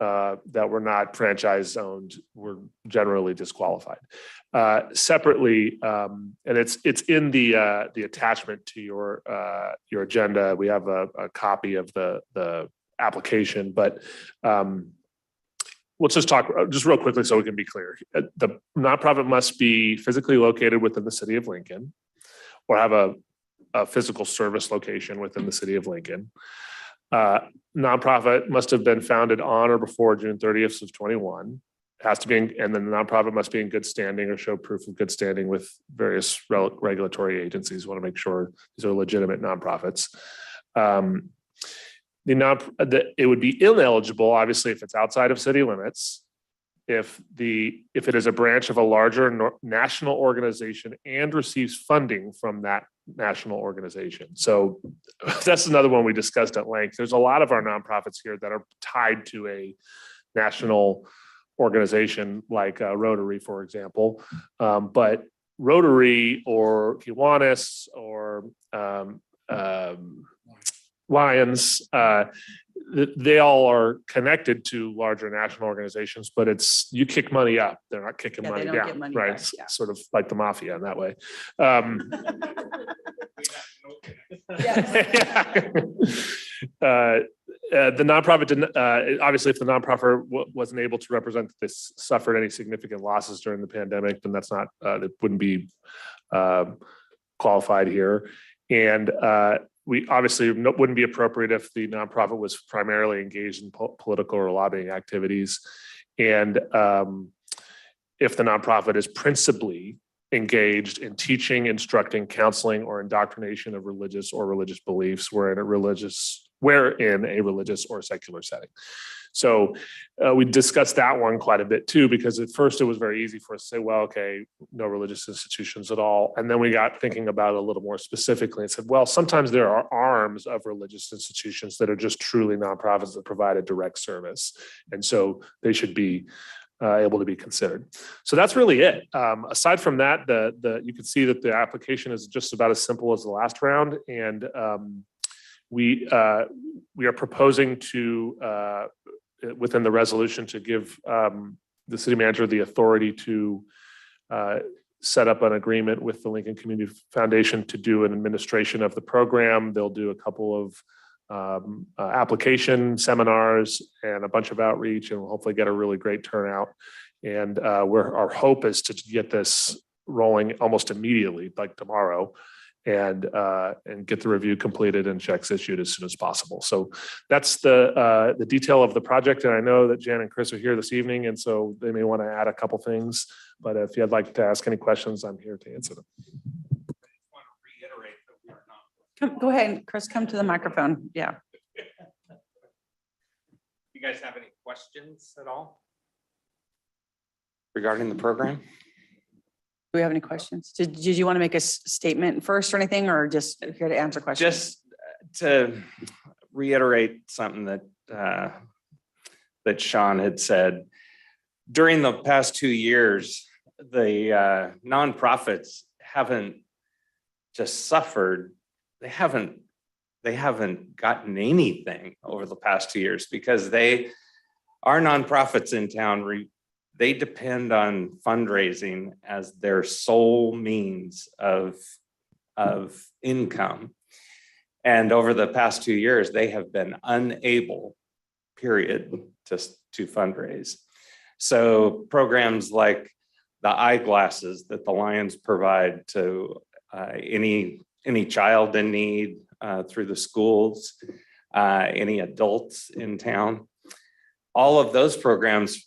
that were not franchise owned were generally disqualified. Separately, and it's in the attachment to your agenda. We have a copy of the application, but let's just talk just real quickly so we can be clear. The nonprofit must be physically located within the city of Lincoln or have a physical service location within the city of Lincoln. Nonprofit must have been founded on or before June 30th of 21. has to be, and then the nonprofit must be in good standing or show proof of good standing with various regulatory agencies. Want to make sure these are legitimate nonprofits. It would be ineligible, obviously, if it's outside of city limits. If it is a branch of a larger national organization and receives funding from that national organization. So that's another one we discussed at length. There's a lot of our nonprofits here that are tied to a national organization like Rotary, for example. But Rotary or Kiwanis or Lions, they all are connected to larger national organizations, but you kick money up. They're not kicking Yeah, they money don't down, get money right? back, yeah. Sort of like the mafia in that way. The nonprofit didn't, obviously, if the nonprofit wasn't able to represent that this suffered any significant losses during the pandemic, then that's not, it wouldn't be qualified here. And we obviously wouldn't be appropriate if the nonprofit was primarily engaged in political or lobbying activities. And if the nonprofit is principally engaged in teaching, instructing, counseling, or indoctrination of religious or religious beliefs, wherein a religious or secular setting. So we discussed that one quite a bit too, because at first it was very easy for us to say, well, okay, no religious institutions at all. And then we got thinking about it a little more specifically and said, well, sometimes there are arms of religious institutions that are just truly nonprofits that provide a direct service. And so they should be able to be considered. So that's really it. Aside from that, you can see that the application is just about as simple as the last round. And we are proposing to, within the resolution, to give the city manager the authority to set up an agreement with the Lincoln Community Foundation to do an administration of the program. They'll do a couple of application seminars and a bunch of outreach, and we'll hopefully get a really great turnout. And our hope is to get this rolling almost immediately, like tomorrow, and get the review completed and checks issued as soon as possible. So that's the detail of the project. And I know that Jan and Chris are here this evening, and so they may want to add a couple things. But if you'd like to ask any questions, I'm here to answer them. Go ahead, Chris, come to the microphone. Yeah. You guys have any questions at all regarding the program? Do we have any questions? Did you want to make a statement first or anything, or just here to answer questions? Just to reiterate something that Sean had said. During the past 2 years, the nonprofits haven't just suffered. They haven't gotten anything over the past 2 years because our nonprofits in town, they depend on fundraising as their sole means of income. And over the past 2 years, they have been unable, period, to fundraise. So programs like the eyeglasses that the Lions provide to any child in need through the schools, any adults in town, all of those programs,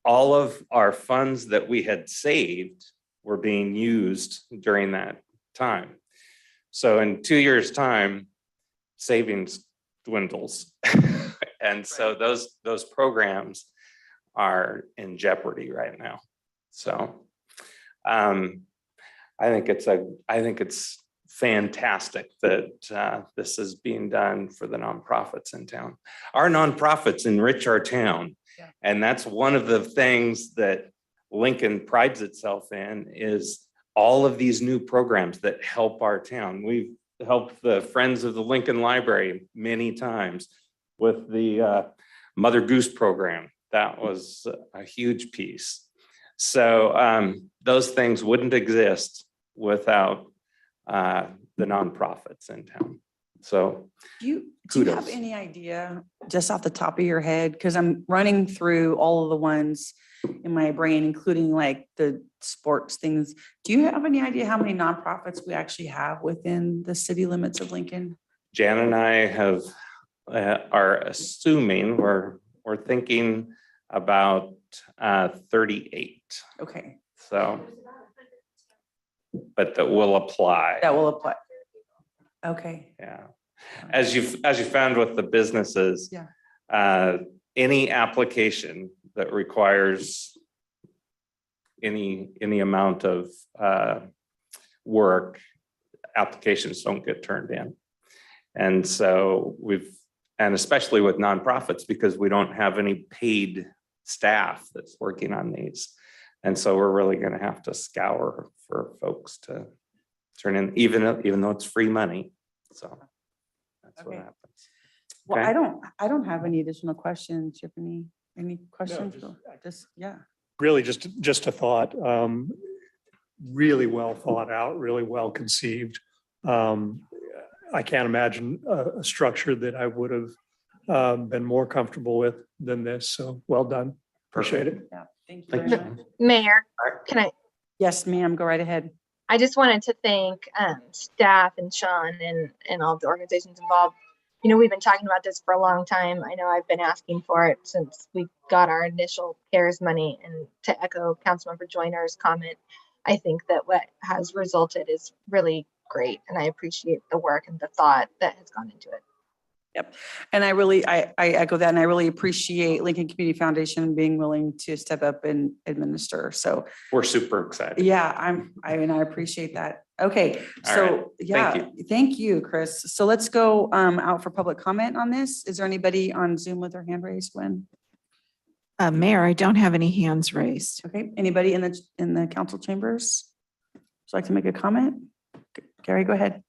all of our funds that we had saved were being used during that time. So in 2 years' time, savings dwindles. And so those programs are in jeopardy right now. So I think it's fantastic that this is being done for the nonprofits in town. Our nonprofits enrich our town. Yeah. And that's one of the things that Lincoln prides itself in, is all of these new programs that help our town. We've helped the Friends of the Lincoln Library many times with the Mother Goose program. That was a huge piece. So those things wouldn't exist without the nonprofits in town. So do you have any idea, just off the top of your head, because I'm running through all of the ones in my brain, including like the sports things. Do you have any idea how many nonprofits we actually have within the city limits of Lincoln? Jan and I are assuming, we're thinking about 38. Okay, So, but that will apply. that will apply. Okay, Yeah. As you found with the businesses. Yeah. Any application that requires any amount of work, applications don't get turned in. And so and especially with nonprofits, because we don't have any paid staff that's working on these. And so we're really going to have to scour for folks to turn in, even though it's free money. So that's what Okay. happens. well, Okay. I don't have any additional questions. Do you have any questions? Yeah. Really just a thought, really well thought out, really well conceived. I can't imagine a structure that I would have been more comfortable with than this. So well done. Appreciate it. Yeah, thank you Thank very you. much. Mayor, can I, Yes, ma'am, go right ahead. I just wanted to thank staff and Sean and all the organizations involved. You know, we've been talking about this for a long time. I know I've been asking for it since we got our initial CARES money. And to echo Councilmember Joyner's comment, I think that what has resulted is really great. And I appreciate the work and the thought that has gone into it. Yep. And I echo that. And I really appreciate Lincoln Community Foundation being willing to step up and administer. So We're super excited. yeah, I appreciate that. Okay, All so right. yeah, thank you, Chris. So let's go out for public comment on this. Is there anybody on Zoom with their hand raised, Gwen? Mayor, I don't have any hands raised. Okay, anybody in the council chambers? Would you like to make a comment? Gary, go ahead.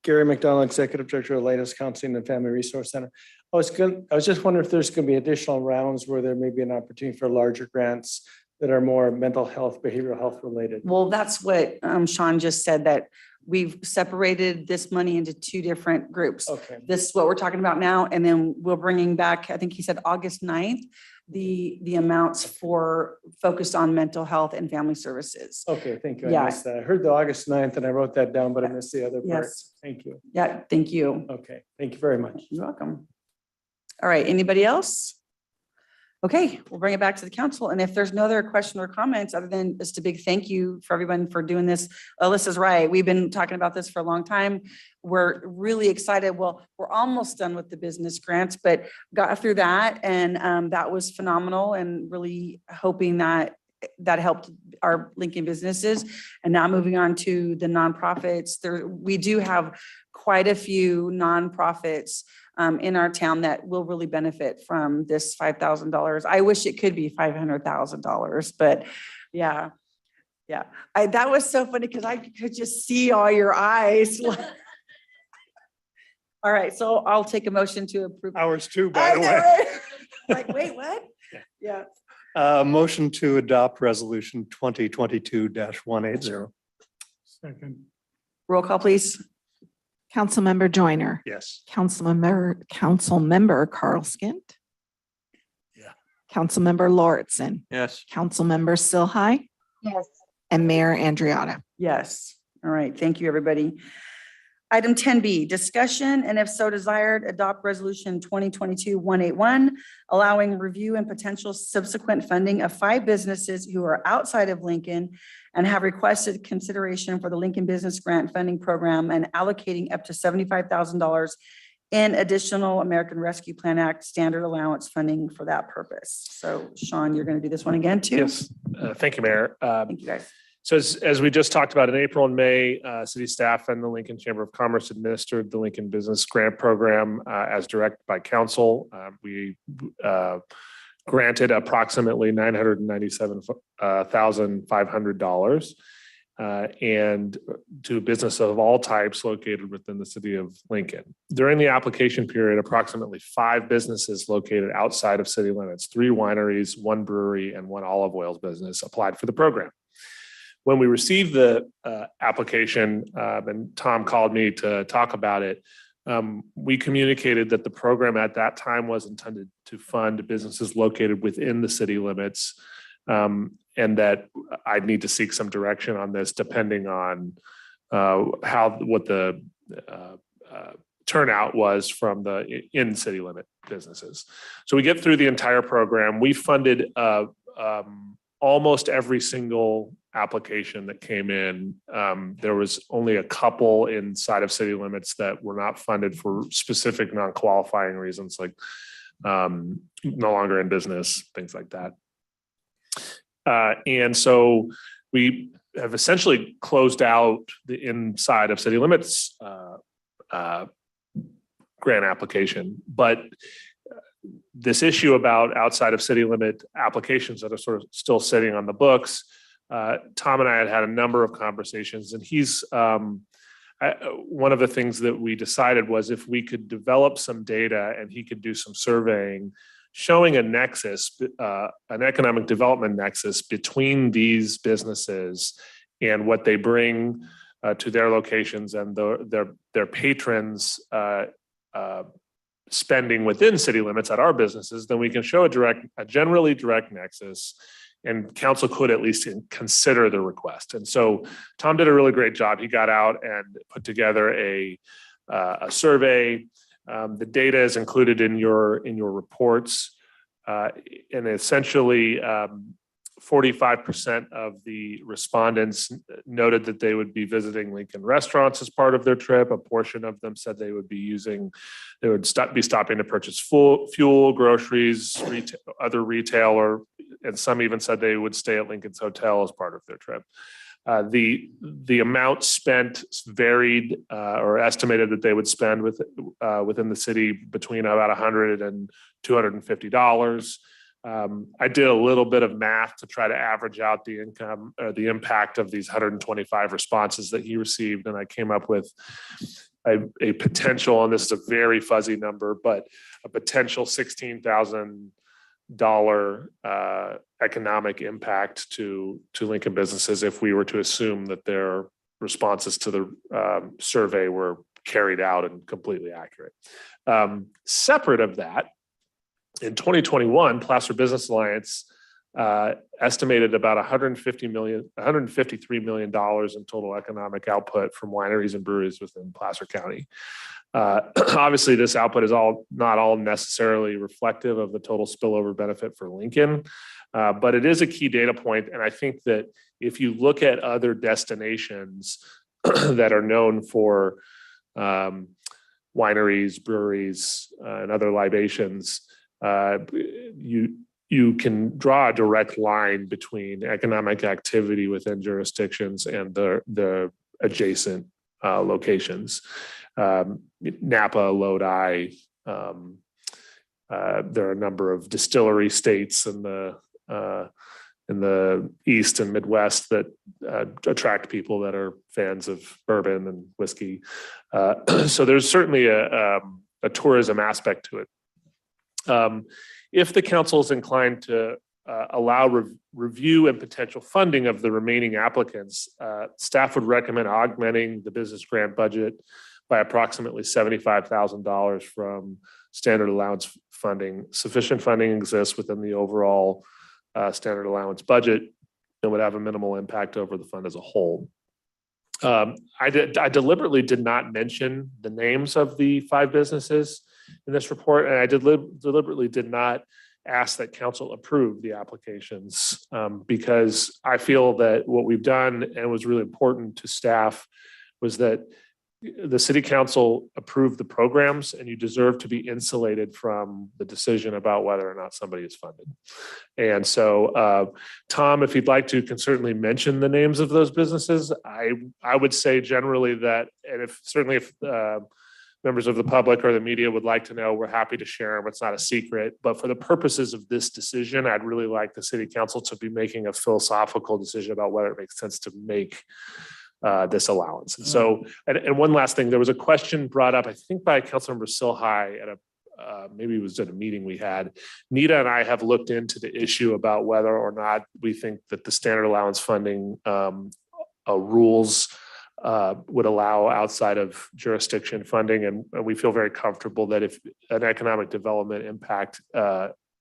Gary McDonald, Executive Director of Latest Counseling and Family Resource Center. I was just wondering if there's going to be additional rounds where there may be an opportunity for larger grants that are more mental health, behavioral health related. Well, that's what Sean just said, that we've separated this money into two different groups. Okay. This is what we're talking about now, and then we're bringing back, I think he said August 9th, the amounts for focused on mental health and family services. Okay, thank you. Yeah. I missed that. I heard the August 9th and I wrote that down, but I missed the other Yes. parts. Thank you. Yeah, thank you. Okay, thank you very much. You're welcome. All right, anybody else? Okay, we'll bring it back to the council. And if there's no other question or comments, other than just a big thank you for everyone for doing this. Alyssa's right. We've been talking about this for a long time. We're really excited. Well, we're almost done with the business grants, but got through that and that was phenomenal and really hoping that helped our Lincoln businesses. And now moving on to the nonprofits, we do have quite a few nonprofits in our town that will really benefit from this $5,000. I wish it could be $500,000, but yeah. Yeah, that was so funny because I could just see all your eyes. All right, so I'll take a motion to approve. Ours too, by the way. Like, wait, what? Yeah. Motion to adopt resolution 2022-180. Second. Roll call, please. Councilmember Joyner. Yes. Councilmember Carl Skint. Yeah. Councilmember Lauritsen. Yes. Councilmember Silhai Yes. and Mayor Andriotta. Yes. All right. Thank you, everybody. Item 10B, discussion and if so desired, adopt resolution 2022-181, allowing review and potential subsequent funding of 5 businesses who are outside of Lincoln and have requested consideration for the Lincoln Business Grant Funding Program and allocating up to $75,000 in additional American Rescue Plan Act standard allowance funding for that purpose. So Sean, you're going to do this one again too? Yes, thank you, Mayor. Thank you, guys. So as we just talked about in April and May, city staff and the Lincoln Chamber of Commerce administered the Lincoln Business Grant Program as directed by council. We granted approximately $997,500 and to business of all types located within the city of Lincoln. During the application period, approximately 5 businesses located outside of city limits, 3 wineries, 1 brewery, and 1 olive oil business applied for the program. When we received the application, and Tom called me to talk about it, we communicated that the program at that time was intended to fund businesses located within the city limits, and that I'd need to seek some direction on this depending on what the turnout was from the in city limit businesses. So we get through the entire program. We funded almost every single application that came in. There was only a couple inside of city limits that were not funded for specific non-qualifying reasons, like no longer in business, things like that. And so we have essentially closed out the inside of city limits grant application. But this issue about outside of city limit applications that are sort of still sitting on the books, Tom and I had a number of conversations, and he's one of the things that we decided was if we could develop some data and he could do some surveying showing a nexus, an economic development nexus between these businesses and what they bring to their locations and their patrons spending within city limits at our businesses, then we can show a generally direct nexus, and council could at least consider the request. And so Tom did a really great job. He got out and put together a survey. The data is included in your reports, and essentially 45% of the respondents noted that they would be visiting Lincoln restaurants as part of their trip. A portion of them said they would be stopping to purchase fuel, groceries, other retail, and some even said they would stay at Lincoln's hotel as part of their trip. The amount spent varied, or estimated that they would spend within the city between about $100 and $250. I did a little bit of math to try to average out the income or the impact of these 125 responses that he received, and I came up with a potential, and this is a very fuzzy number, but a potential $16,000 economic impact to Lincoln businesses if we were to assume that their responses to the survey were carried out and completely accurate. Separate of that, in 2021, Placer Business Alliance estimated about $153 million in total economic output from wineries and breweries within Placer County. Obviously, this output is not all necessarily reflective of the total spillover benefit for Lincoln, but it is a key data point. And I think that if you look at other destinations that are known for wineries, breweries, and other libations, you can draw a direct line between economic activity within jurisdictions and the adjacent locations. Napa, Lodi, there are a number of distillery states in the East and Midwest that attract people that are fans of bourbon and whiskey. So there's certainly a tourism aspect to it. If the council is inclined to allow review and potential funding of the remaining applicants, staff would recommend augmenting the business grant budget by approximately $75,000 from standard allowance funding. Sufficient funding exists within the overall standard allowance budget and would have a minimal impact over the fund as a whole. I deliberately did not mention the names of the 5 businesses in this report, and I deliberately did not ask that council approve the applications because I feel that what we've done and was really important to staff was that the city council approved the programs, and you deserve to be insulated from the decision about whether or not somebody is funded. And so, Tom, if you'd like to, can certainly mention the names of those businesses. I would say generally that, and if members of the public or the media would like to know, we're happy to share them. It's not a secret, but for the purposes of this decision, I'd really like the city council to be making a philosophical decision about whether it makes sense to make this allowance. And so, and one last thing, there was a question brought up, I think by Councilmember Silhai at maybe it was at a meeting we had. Nita and I have looked into the issue about whether or not we think that the standard allowance funding rules would allow outside of jurisdiction funding. And we feel very comfortable that if an economic development impact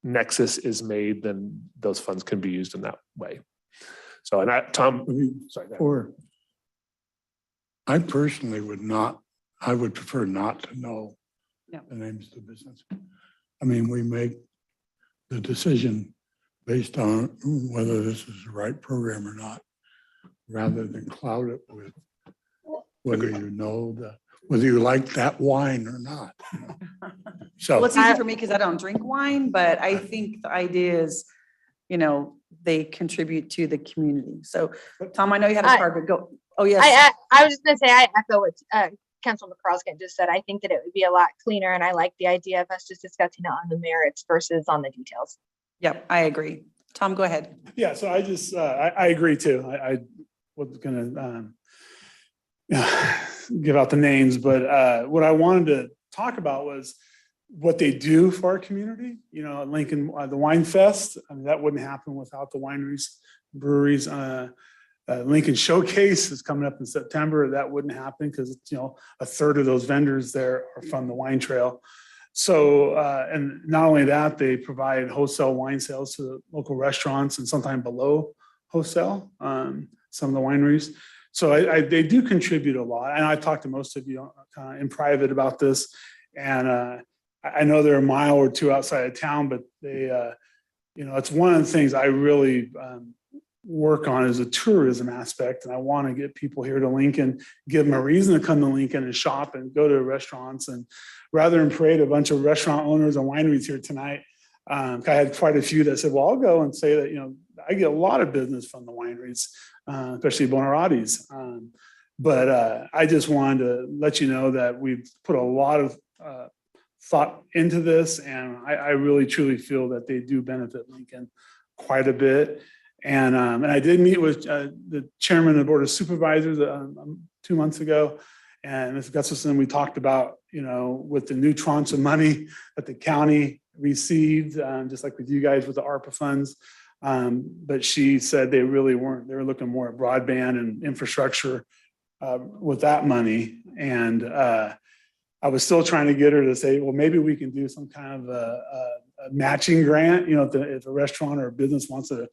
nexus is made, then those funds can be used in that way. So, and Tom, sorry. I personally would not I would prefer not to know Yeah. the names of the business. I mean, we make the decision based on whether this is the right program or not, rather than cloud it with whether you know whether you like that wine or not. So. Well, it's easy for me because I don't drink wine, but I think the idea is, you know, they contribute to the community. So Tom, I know you had a card, but go. Oh, yes. I was just gonna say, I echo what Councilman McCroskin just said. I think that it would be a lot cleaner, and I like the idea of us just discussing it on the merits versus on the details. Yep, I agree. Tom, go ahead. Yeah, so I just, I agree too. I was gonna give out the names, but what I wanted to talk about was what they do for our community. You know, Lincoln, the Wine Fest, I mean, that wouldn't happen without the wineries, breweries. Lincoln Showcase is coming up in September. That wouldn't happen because, you know, a third of those vendors there are from the wine trail. So, and not only that, they provide wholesale wine sales to the local restaurants and sometimes below wholesale, some of the wineries. So they do contribute a lot. And I talked to most of you in private about this. And I know they're a mile or two outside of town, but they, you know, it's one of the things I really work on is a tourism aspect. And I want to get people here to Lincoln, give them a reason to come to Lincoln and shop and go to restaurants. And rather than parade a bunch of restaurant owners and wineries here tonight, I had quite a few that said, well, I'll go and say that, you know, I get a lot of business from the wineries, especially Bonaroti's. But I just wanted to let you know that we've put a lot of thought into this, and I really truly feel that they do benefit Lincoln quite a bit. And I did meet with the chairman of the Board of Supervisors 2 months ago, and Mr. Gustafson, we talked about, you know, with the new tranche of money that the county received, just like with you guys with the ARPA funds. But she said they really weren't, they were looking more at broadband and infrastructure with that money. And I was still trying to get her to say, well, maybe we can do some kind of a matching grant, you know, if a restaurant or a business wants to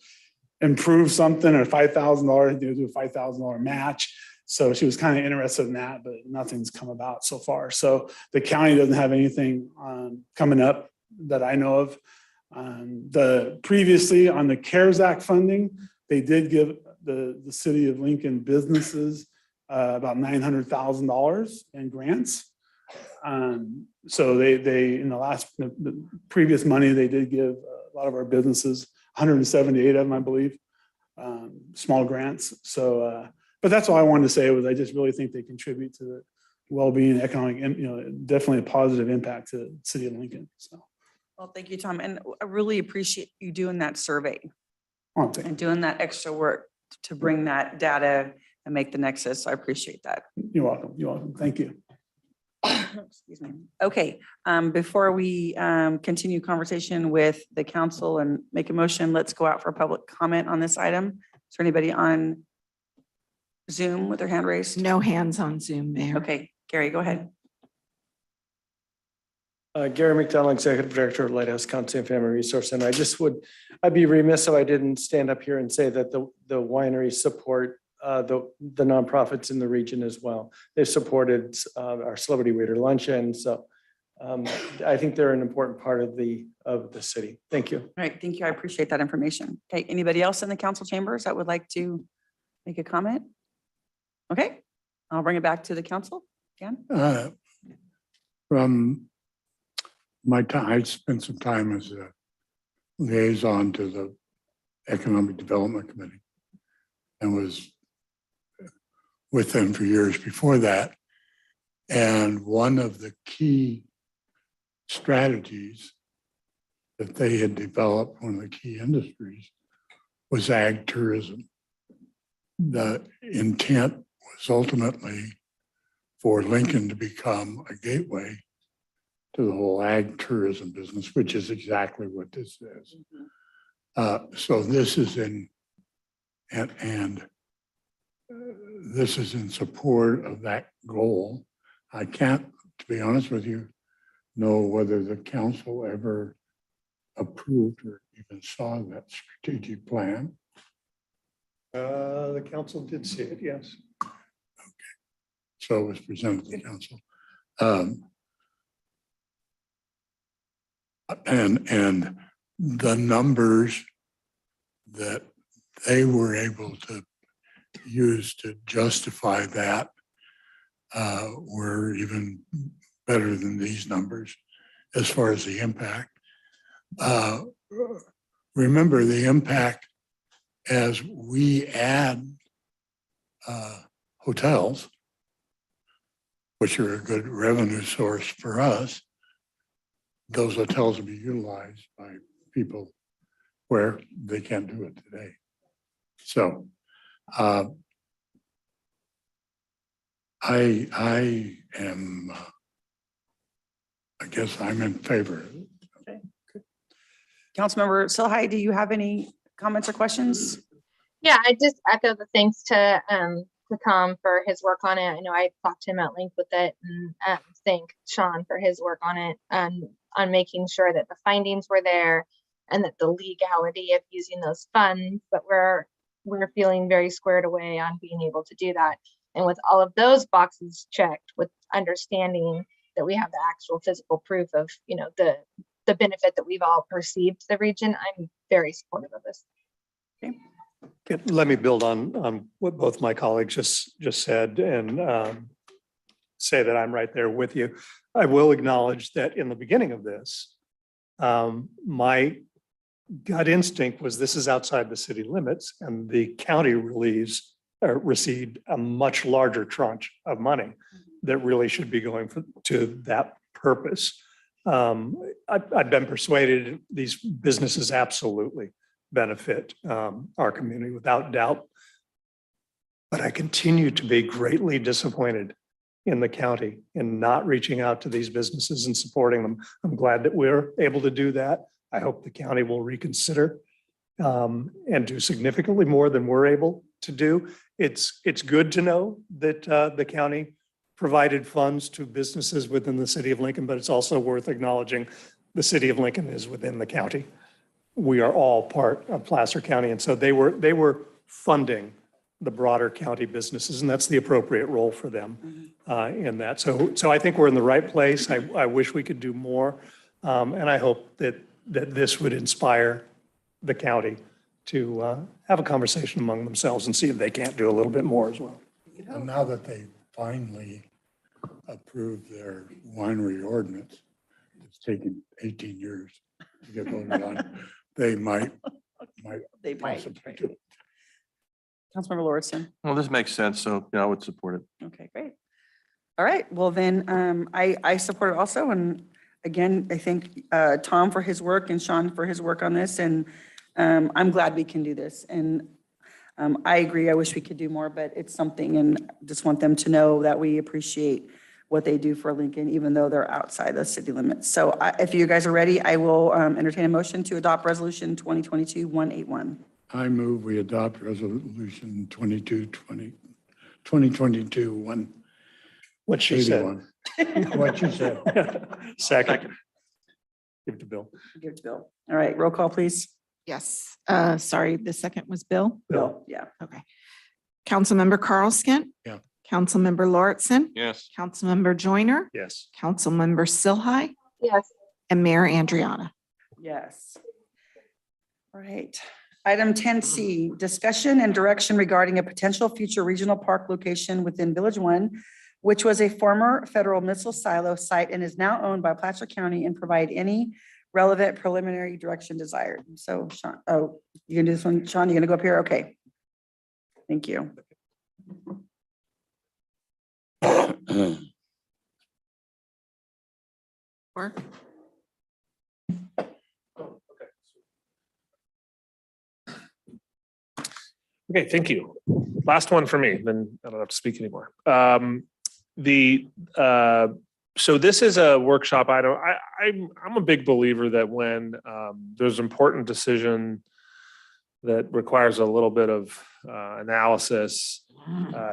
improve something or $5,000, do a $5,000 match. So she was kind of interested in that, but nothing's come about so far. So the county doesn't have anything coming up that I know of. The previously on the CARES Act funding, they did give the city of Lincoln businesses about $900,000 in grants. So they in the previous money, they did give a lot of our businesses, 178 of them, I believe, small grants. So, but that's all I wanted to say was I just really think they contribute to the well-being, economic, and, you know, definitely a positive impact to the city of Lincoln. So. Well, thank you, Tom. And I really appreciate you doing that survey Oh, and doing that extra work to bring that data and make the nexus. I appreciate that. You're welcome. You're welcome. Thank you. Excuse me. Okay, before we continue conversation with the council and make a motion, let's go out for public comment on this item. Is there anybody on Zoom with their hand raised? No hands on Zoom, Mayor. Okay, Gary, go ahead. Gary McDonald, Executive Director of Lighthouse Counseling and Family Resource Center. I'd be remiss if I didn't stand up here and say that the wineries support the nonprofits in the region as well. They've supported our Celebrity Waiter Luncheon. So I think they're an important part of the city. Thank you. All right, thank you. I appreciate that information. Okay, anybody else in the council chambers that would like to make a comment? Okay, I'll bring it back to the council. Dan? From my time, I spent some time as a liaison to the Economic Development Committee and was with them for years before that. And one of the key strategies that they had developed, one of the key industries, was ag tourism. The intent was ultimately for Lincoln to become a gateway to the whole ag tourism business, which is exactly what this is. So this is this is in support of that goal. I can't, to be honest with you, know whether the council ever approved or even saw that strategic plan. The council did see it, yes. So it was presented to the council. And the numbers that they were able to use to justify that were even better than these numbers as far as the impact. Remember the impact as we add hotels, which are a good revenue source for us. Those hotels will be utilized by people where they can't do it today. So I am, I guess I'm in favor. Councilmember Silhai, do you have any comments or questions? Yeah, I just echo the thanks to Tom for his work on it. I know I talked to him at length with it, and thank Sean for his work on it, on making sure that the findings were there and that the legality of using those funds, but we're feeling very squared away on being able to do that. And with all of those boxes checked, with understanding that we have the actual physical proof of, you know, the benefit that we've all perceived the region, I'm very supportive of this. Let me build on what both my colleagues just said and say that I'm right there with you. I will acknowledge that in the beginning of this, my gut instinct was this is outside the city limits, and the county received a much larger tranche of money that really should be going to that purpose. I've been persuaded these businesses absolutely benefit our community without doubt. But I continue to be greatly disappointed in the county in not reaching out to these businesses and supporting them. I'm glad that we're able to do that. I hope the county will reconsider and do significantly more than we're able to do. It's good to know that the county provided funds to businesses within the city of Lincoln, but it's also worth acknowledging the city of Lincoln is within the county. We are all part of Placer County, and so they were funding the broader county businesses, and that's the appropriate role for them in that. So I think we're in the right place. I wish we could do more, and I hope that this would inspire the county to have a conversation among themselves and see if they can't do a little bit more as well. And now that they finally approved their winery ordinance, it's taken 18 years to get voted on. They might possibly do it. Councilmember Lordson. Well, this makes sense, so yeah, I would support it. Okay, great. All right, well then, I support it also. And again, I thank Tom for his work and Sean for his work on this. And I'm glad we can do this. And I agree, I wish we could do more, but it's something, and just want them to know that we appreciate what they do for Lincoln, even though they're outside the city limits. So if you guys are ready, I will entertain a motion to adopt resolution 2022-181. I move we adopt resolution 2022-1. What she said. What you said. Second. Give it to Bill. Give it to Bill. All right, roll call, please. Yes, sorry, the second was Bill. Bill, yeah. Okay. Councilmember Carl Skint. Yeah. Councilmember Lauritsen. Yes. Councilmember Joyner. Yes. Councilmember Silhai. Yes. And Mayor Andriana. Yes. All right. Item 10C, discussion and direction regarding a potential future regional park location within Village 1, which was a former federal missile silo site and is now owned by Placer County, and provide any relevant preliminary direction desired. So Sean, oh, you can do this one, Sean, you're gonna go up here? Okay. Thank you. Work. Okay, thank you. Last one for me, then I don't have to speak anymore. So this is a workshop item. I'm a big believer that when there's an important decision that requires a little bit of analysis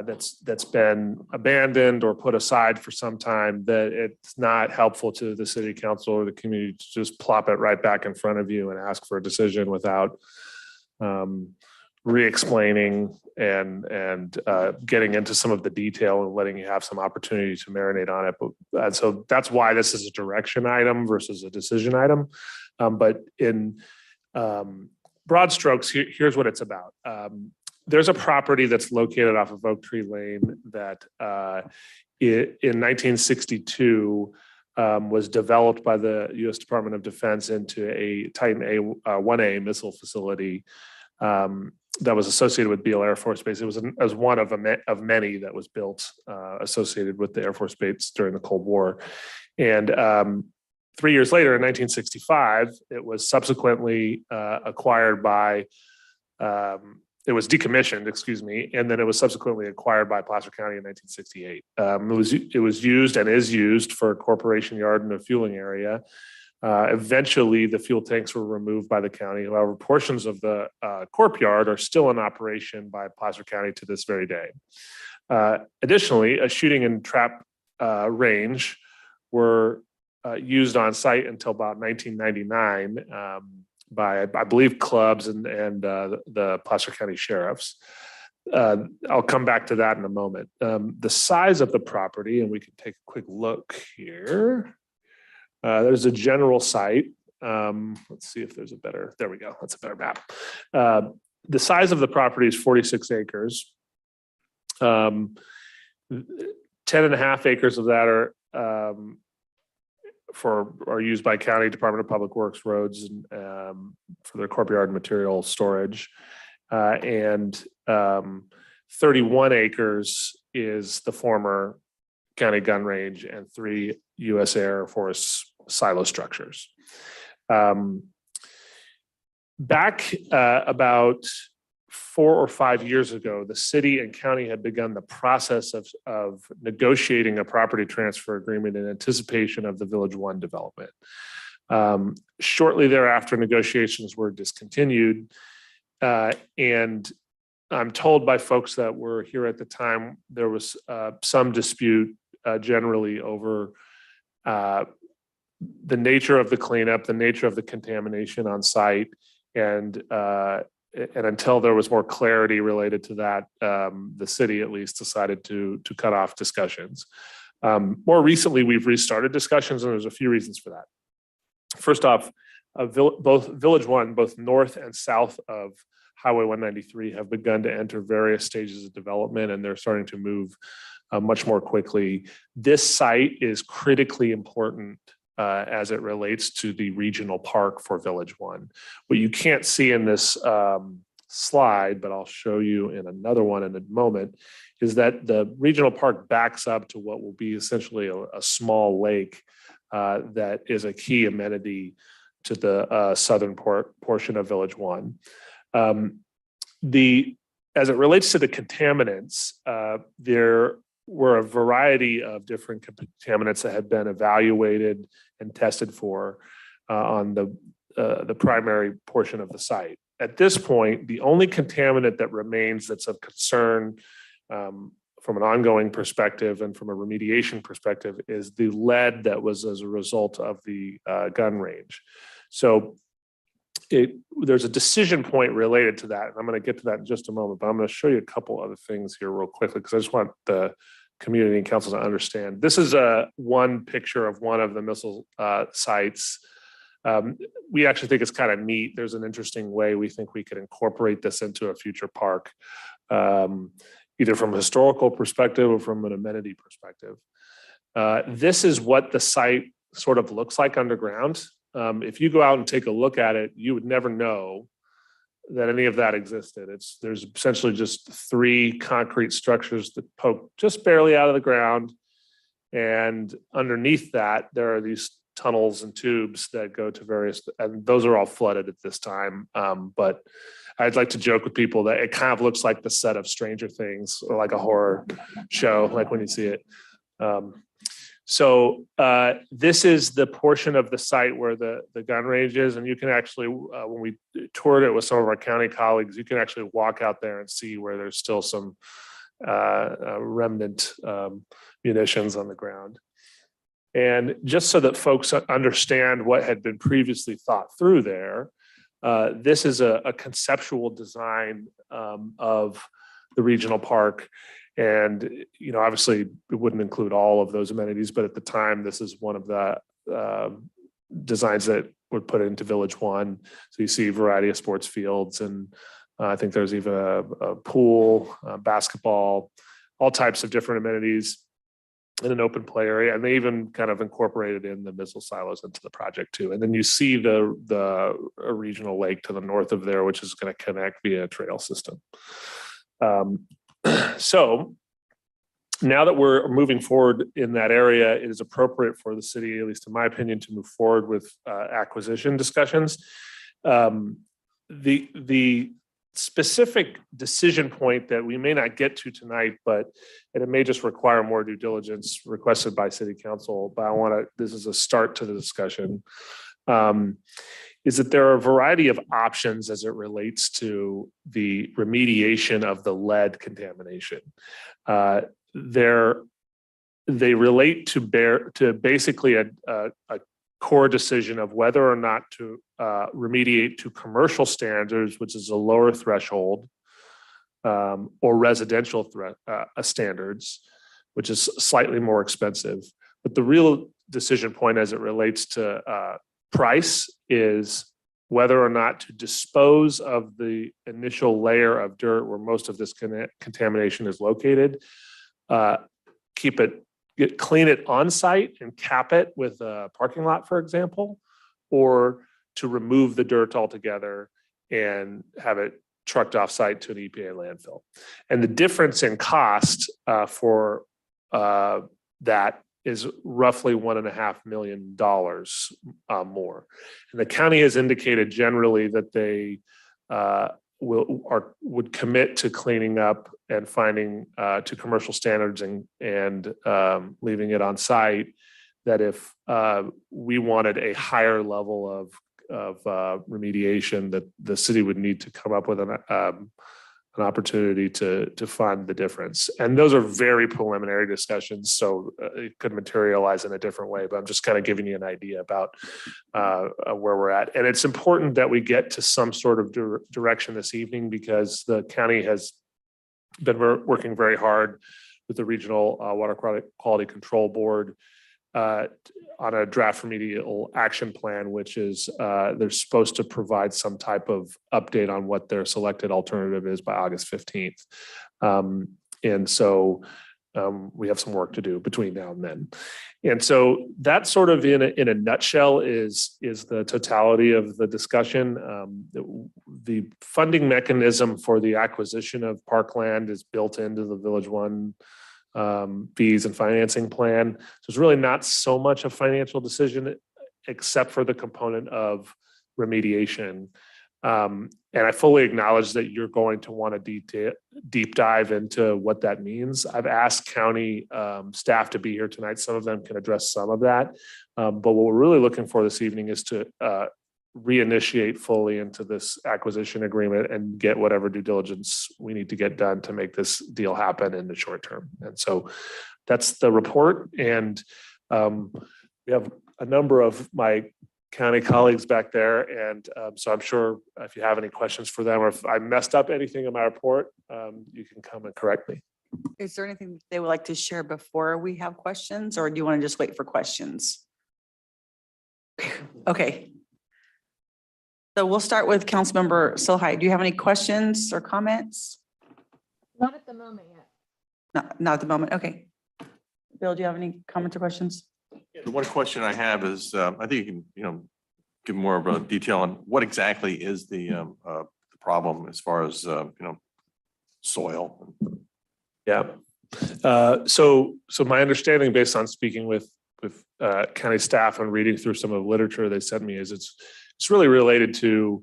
that's been abandoned or put aside for some time, that it's not helpful to the city council or the community to just plop it right back in front of you and ask for a decision without re-explaining and getting into some of the detail and letting you have some opportunity to marinate on it. And so that's why this is a direction item versus a decision item. But in broad strokes, here's what it's about. There's a property that's located off of Oak Tree Lane that in 1962 was developed by the U.S. Department of Defense into a Titan A-1A missile facility that was associated with Beale Air Force Base. It was one of many that was built associated with the Air Force Base during the Cold War. And 3 years later, in 1965, it was subsequently acquired by, it was decommissioned, excuse me, and then it was subsequently acquired by Placer County in 1968. It was used and is used for a corporation yard and a fueling area. Eventually, the fuel tanks were removed by the county. However, portions of the corp yard are still in operation by Placer County to this very day. Additionally, a shooting and trap range were used on site until about 1999 by, I believe, clubs and the Placer County sheriffs. I'll come back to that in a moment. The size of the property, and we can take a quick look here. There's a general site. Let's see if there's a better, there we go. That's a better map. The size of the property is 46 acres. 10.5 acres of that are used by County Department of Public Works roads and for their corp yard material storage. And 31 acres is the former county gun range and 3 U.S. Air Force silo structures. Back about 4 or 5 years ago, the city and county had begun the process of negotiating a property transfer agreement in anticipation of the Village One development. Shortly thereafter, negotiations were discontinued. And I'm told by folks that were here at the time, there was some dispute generally over the nature of the cleanup, the nature of the contamination on site, and until there was more clarity related to that, the city at least decided to cut off discussions. More recently, we've restarted discussions, and there's a few reasons for that. First off, both Village One, both north and south of Highway 193, have begun to enter various stages of development, and they're starting to move much more quickly. This site is critically important as it relates to the regional park for Village One. What you can't see in this slide, but I'll show you in another one in a moment, is that the regional park backs up to what will be essentially a small lake that is a key amenity to the southern portion of Village One. As it relates to the contaminants, there were a variety of different contaminants that had been evaluated and tested for on the primary portion of the site. At this point, the only contaminant that remains that's of concern from an ongoing perspective and from a remediation perspective is the lead that was as a result of the gun range. So there's a decision point related to that. And I'm going to get to that in just a moment, but I'm going to show you a couple other things here real quickly because I just want the community and council to understand. This is one picture of one of the missile sites. We actually think it's kind of neat. There's an interesting way we think we could incorporate this into a future park, either from a historical perspective or from an amenity perspective. This is what the site sort of looks like underground. If you go out and take a look at it, you would never know that any of that existed. There's essentially just 3 concrete structures that poke just barely out of the ground. And underneath that, there are these tunnels and tubes that go to various, and those are all flooded at this time. But I'd like to joke with people that it kind of looks like the set of Stranger Things or like a horror show, like when you see it. So this is the portion of the site where the gun range is. And you can actually, when we toured it with some of our county colleagues, you can actually walk out there and see where there's still some remnant munitions on the ground. And just so that folks understand what had been previously thought through there, This is a conceptual design of the regional park. And, obviously it wouldn't include all of those amenities, but at the time, this is one of the designs that would put it into Village One. So you see a variety of sports fields, and I think there's even a pool, basketball, all types of different amenities in an open play area. And they even kind of incorporated in the missile silos into the project too. And then you see the regional lake to the north of there, which is going to connect via a trail system. So now that we're moving forward in that area, it is appropriate for the city, at least in my opinion, to move forward with acquisition discussions. The specific decision point that we may not get to tonight, but it may just require more due diligence requested by City Council. But this is a start to the discussion. Is that there are a variety of options as it relates to the remediation of the lead contamination. They relate to basically a core decision of whether or not to remediate to commercial standards, which is a lower threshold, or residential standards, which is slightly more expensive. But the real decision point as it relates to price is whether or not to dispose of the initial layer of dirt where most of this contamination is located, clean it on site and cap it with a parking lot, for example, or to remove the dirt altogether and have it trucked off site to an EPA landfill. And the difference in cost for that is roughly $1.5 million more. And the county has indicated generally that they would commit to cleaning up and finding to commercial standards and leaving it on site. That if we wanted a higher level of remediation, that the city would need to come up with an opportunity to fund the difference. And those are very preliminary discussions, so it could materialize in a different way, but I'm just kind of giving you an idea about where we're at. And it's important that we get to some sort of direction this evening, because the county has been working very hard with the Regional Water Quality Control Board on a draft remedial action plan, which is they're supposed to provide some type of update on what their selected alternative is by August 15th. And so we have some work to do between now and then. And so that sort of in a nutshell is the totality of the discussion. The funding mechanism for the acquisition of parkland is built into the Village One fees and financing plan. So it's really not so much a financial decision, except for the component of remediation. And I fully acknowledge that you're going to want to deep dive into what that means. I've asked county staff to be here tonight. Some of them can address some of that. But what we're really looking for this evening is to reinitiate fully into this acquisition agreement and get whatever due diligence we need to get done to make this deal happen in the short term. And so that's the report. And we have a number of my county colleagues back there. And so I'm sure if you have any questions for them, or if I messed up anything in my report, you can come and correct me. Is there anything they would like to share before we have questions, or do you want to just wait for questions? Okay. So we'll start with Councilmember Silhai. Do you have any questions or comments? Not at the moment yet. Not at the moment. Okay. Bill, do you have any comments or questions? The one question I have is, I think you can, give more of a detail on what exactly is the problem as far as, soil. Yeah. So my understanding, based on speaking with county staff and reading through some of the literature they sent me, is it's really related to,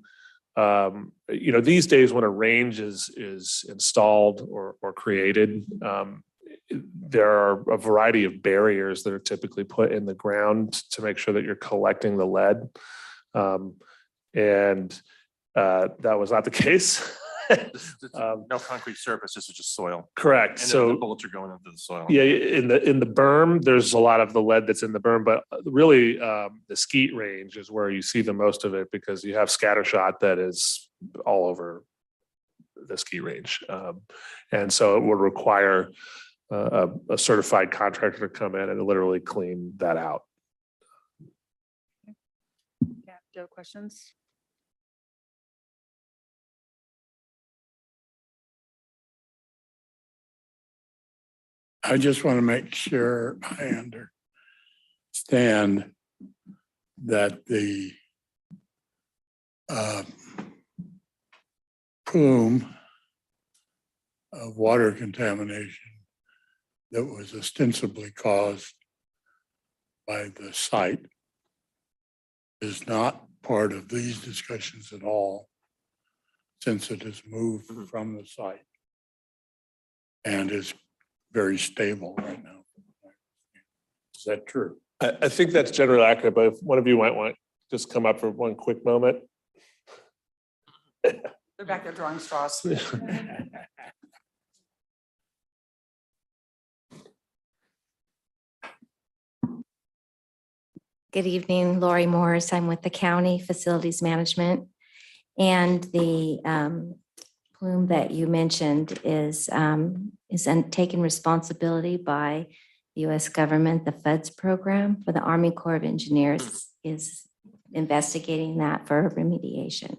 these days when a range is installed or created, there are a variety of barriers that are typically put in the ground to make sure that you're collecting the lead. And that was not the case Um, No concrete surface, this is just soil. Correct. And So the bullets are going into the soil. yeah, in the berm, there's a lot of the lead that's in the berm, but really the skeet range is where you see the most of it because you have scatter shot that is all over the ski range. And so it would require a certified contractor to come in and literally clean that out. Yeah, do you have questions? I just want to make sure I understand that the plume of water contamination that was ostensibly caused by the site is not part of these discussions at all, since it has moved from the site and is very stable right now. Is that true? I think that's generally accurate, but if one of you might want to just come up for one quick moment. They're back there drawing straws. Good evening, Lori Morris. I'm with the County Facilities Management. And the plume that you mentioned is taken responsibility by the U.S. government. The FEDS program for the Army Corps of Engineers is investigating that for remediation.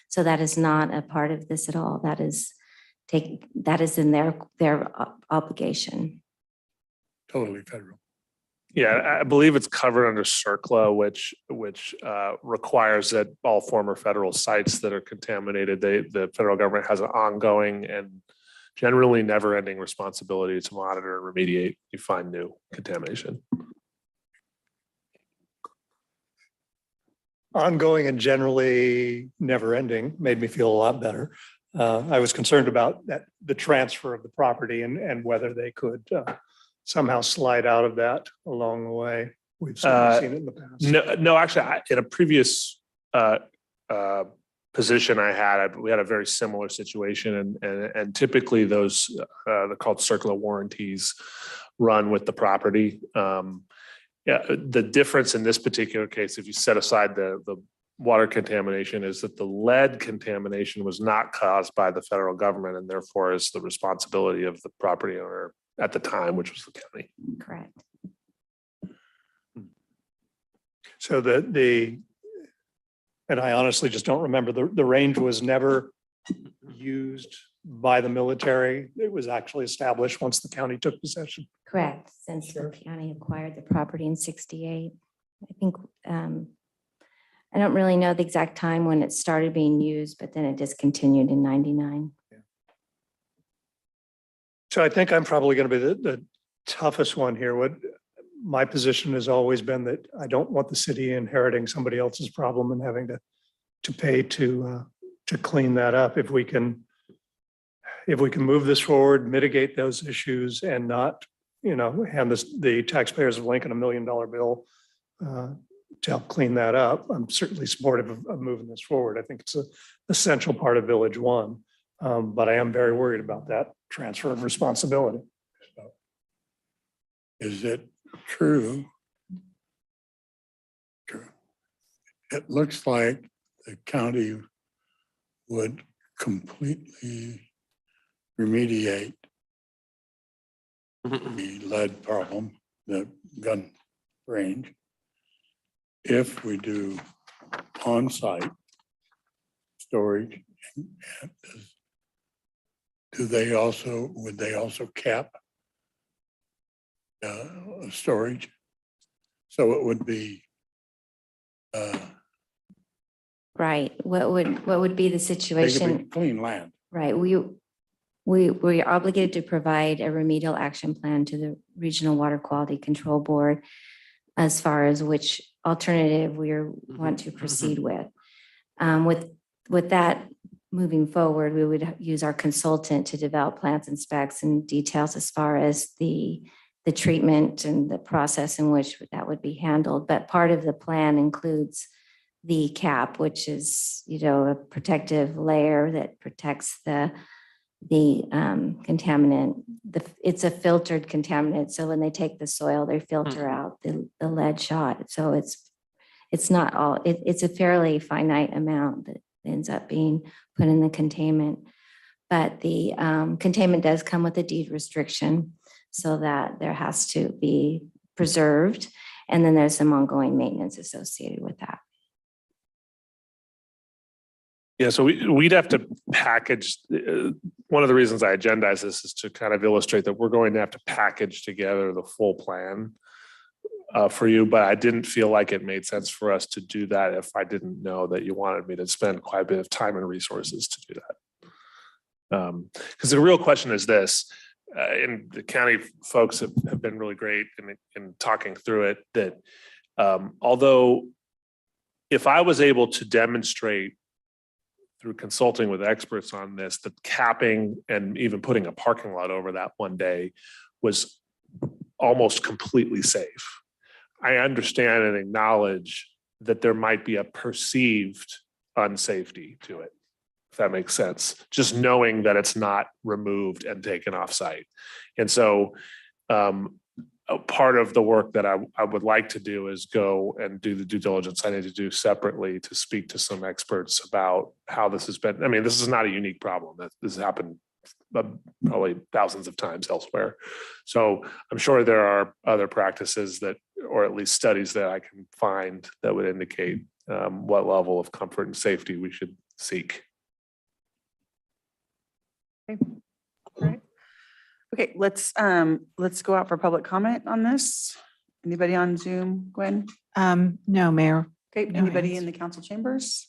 So that is not a part of this at all. That is in their obligation. Totally federal. Yeah, I believe it's covered under CERCLA, which requires that all former federal sites that are contaminated, the federal government has an ongoing and generally never-ending responsibility to monitor and remediate if you find new contamination. Ongoing and generally never-ending made me feel a lot better. I was concerned about the transfer of the property and whether they could somehow slide out of that along the way. We've certainly seen it in the past. No, actually, in a previous position I had, we had a very similar situation, and typically those they're called CERCLA warranties run with the property. Yeah, the difference in this particular case, if you set aside the water contamination, is that the lead contamination was not caused by the federal government, and therefore is the responsibility of the property owner at the time, which was the county. Correct. So and I honestly just don't remember, the range was never used by the military. It was actually established once the county took possession. Correct. Since the county acquired the property in 68. I think, I don't really know the exact time when it started being used, but then it discontinued in 99. So I think I'm probably going to be the toughest one here. My position has always been that I don't want the city inheriting somebody else's problem and having to pay to clean that up. If we can move this forward, mitigate those issues, and not, hand the taxpayers of Lincoln $1 million bill to help clean that up, I'm certainly supportive of moving this forward. I think it's an essential part of Village One, but I am very worried about that transfer of responsibility. Is it true? It looks like the county would completely remediate the lead problem, the gun range, if we do on-site storage. Would they also cap storage? So it would be Right. What would be the situation? Clean land. Right. We are obligated to provide a remedial action plan to the Regional Water Quality Control Board as far as which alternative we want to proceed with. With that moving forward, we would use our consultant to develop plans and specs and details as far as the treatment and the process in which that would be handled. But part of the plan includes the cap, which is, you know, a protective layer that protects the contaminant. It's a filtered contaminant. So when they take the soil, they filter out the lead shot. So it's not all, it's a fairly finite amount that ends up being put in the containment. But the containment does come with a deed restriction so that there has to be preserved. And then there's some ongoing maintenance associated with that. Yeah, so we'd have to package, one of the reasons I agendized this is to kind of illustrate that we're going to have to package together the full plan for you, but I didn't feel like it made sense for us to do that if I didn't know that you wanted me to spend quite a bit of time and resources to do that. Because the real question is this, and the county folks have been really great in talking through it, that although if I was able to demonstrate through consulting with experts on this, that capping and even putting a parking lot over that one day was almost completely safe. I understand and acknowledge that there might be a perceived unsafety to it, if that makes sense. Just knowing that it's not removed and taken off site. And so a part of the work that I would like to do is go and do the due diligence I need to do separately to speak to some experts about how this has been. I mean, this is not a unique problem. This has happened probably thousands of times elsewhere. So I'm sure there are other practices that, or at least studies that I can find that would indicate what level of comfort and safety we should seek. Okay, let's go out for public comment on this. Anybody on Zoom, Gwen? No, Mayor. Okay, No anybody hands. in the council chambers?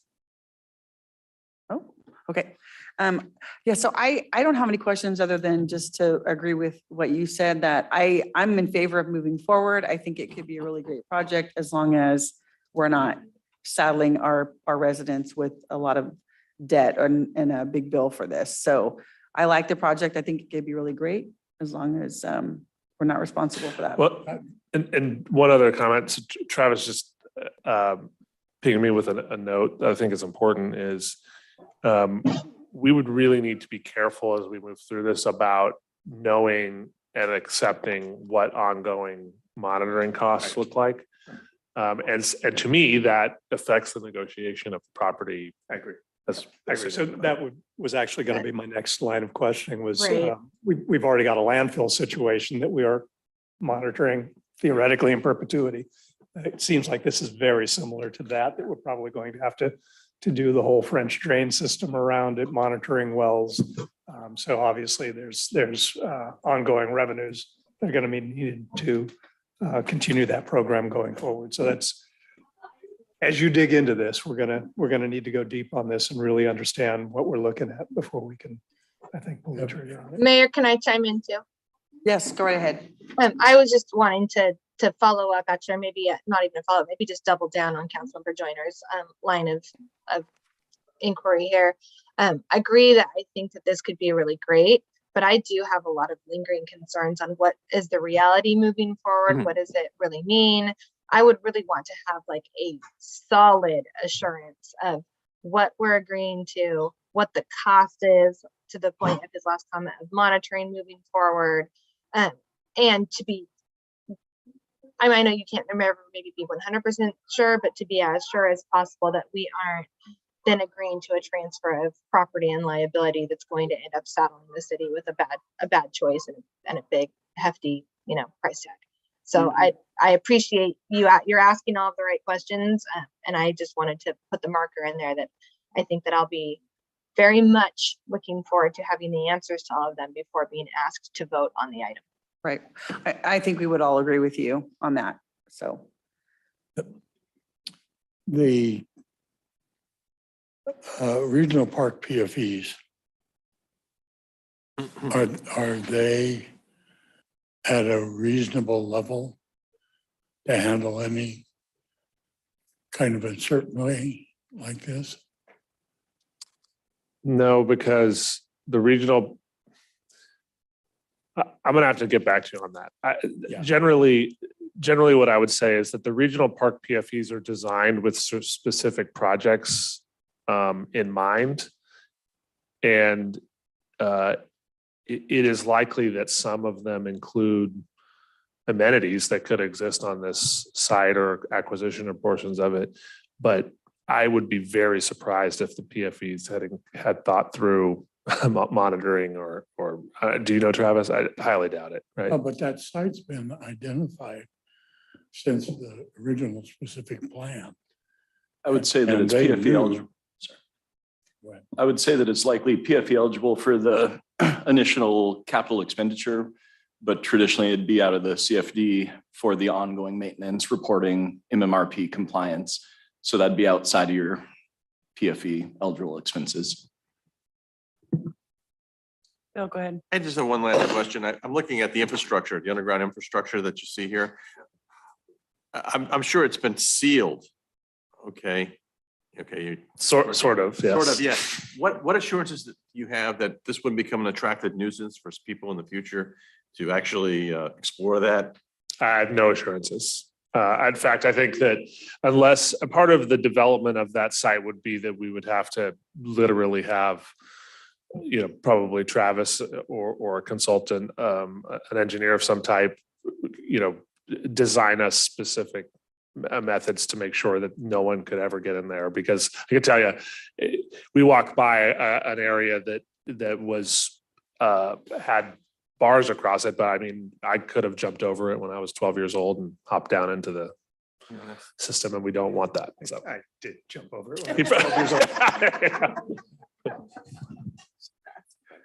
Oh, okay. Yeah, so I don't have any questions other than just to agree with what you said, that I'm in favor of moving forward. I think it could be a really great project as long as we're not saddling our residents with a lot of debt and a big bill for this. So I like the project. I think it could be really great as long as we're not responsible for that. Well, and one other comment, so Travis just pinging me with a note that I think is important is we would really need to be careful as we move through this about knowing and accepting what ongoing monitoring costs look like. And to me, that affects the negotiation of the property. I agree. That's So that was actually going to be my next line of questioning was, Right. we've already got a landfill situation that we are monitoring theoretically in perpetuity. It seems like this is very similar to that we're probably going to have to do the whole French drain system around it, monitoring wells. So obviously there's ongoing revenues that are going to be needed to continue that program going forward. So that's, as you dig into this, we're gonna need to go deep on this and really understand what we're looking at before we can, I think, pull the trigger on it. Mayor, can I chime in too? Yes, go right ahead. I was just wanting to follow up, actually, or maybe not even a follow up, maybe just double down on Councilmember Joyner's line of inquiry here. Agree that I think that this could be really great, but I do have a lot of lingering concerns on what is the reality moving forward. What does it really mean? I would really want to have like a solid assurance of what we're agreeing to, what the cost is, to the point of his last comment of monitoring moving forward. And to be, I mean, I know you can't remember, maybe be 100% sure, but to be as sure as possible that we aren't then agreeing to a transfer of property and liability that's going to end up saddling the city with a bad choice and a big hefty, price tag. So I appreciate you're asking all of the right questions. And I just wanted to put the marker in there that I think that I'll be very much looking forward to having the answers to all of them before being asked to vote on the item. Right. I think we would all agree with you on that. So. The regional park PFEs, are they at a reasonable level to handle any kind of uncertainty like this? No, because the regional, I'm gonna have to get back to you on that. Generally, generally what I would say is that the regional park PFEs are designed with specific projects in mind. And it is likely that some of them include amenities that could exist on this site or acquisition of portions of it. But I would be very surprised if the PFEs had thought through monitoring or do you know, Travis? I highly doubt it, right? Oh, but that site's been identified since the original specific plan. I would say that And it's they PFE knew- eligible. Go ahead. I would say that it's likely PFE eligible for the initial capital expenditure, but traditionally it'd be out of the CFD for the ongoing maintenance, reporting, MMRP compliance. So that'd be outside of your PFE eligible expenses. Bill, go ahead. I just have one last question. I'm looking at the infrastructure, the underground infrastructure that you see here. I'm sure it's been sealed. Okay. Okay. Sort of, yes. Sort of, yes. What assurances do you have that this wouldn't become an attractive nuisance for people in the future to actually explore that? I have no assurances. In fact, I think that unless a part of the development of that site would be that we would have to literally have, you know, probably Travis or a consultant, an engineer of some type, you know, design us specific methods to make sure that no one could ever get in there. Because I can tell you, we walked by an area that was had bars across it, but I mean, I could have jumped over it when I was 12 years old and hopped down into the system, and we don't want that. So I did jump over it. when I was 12 years old.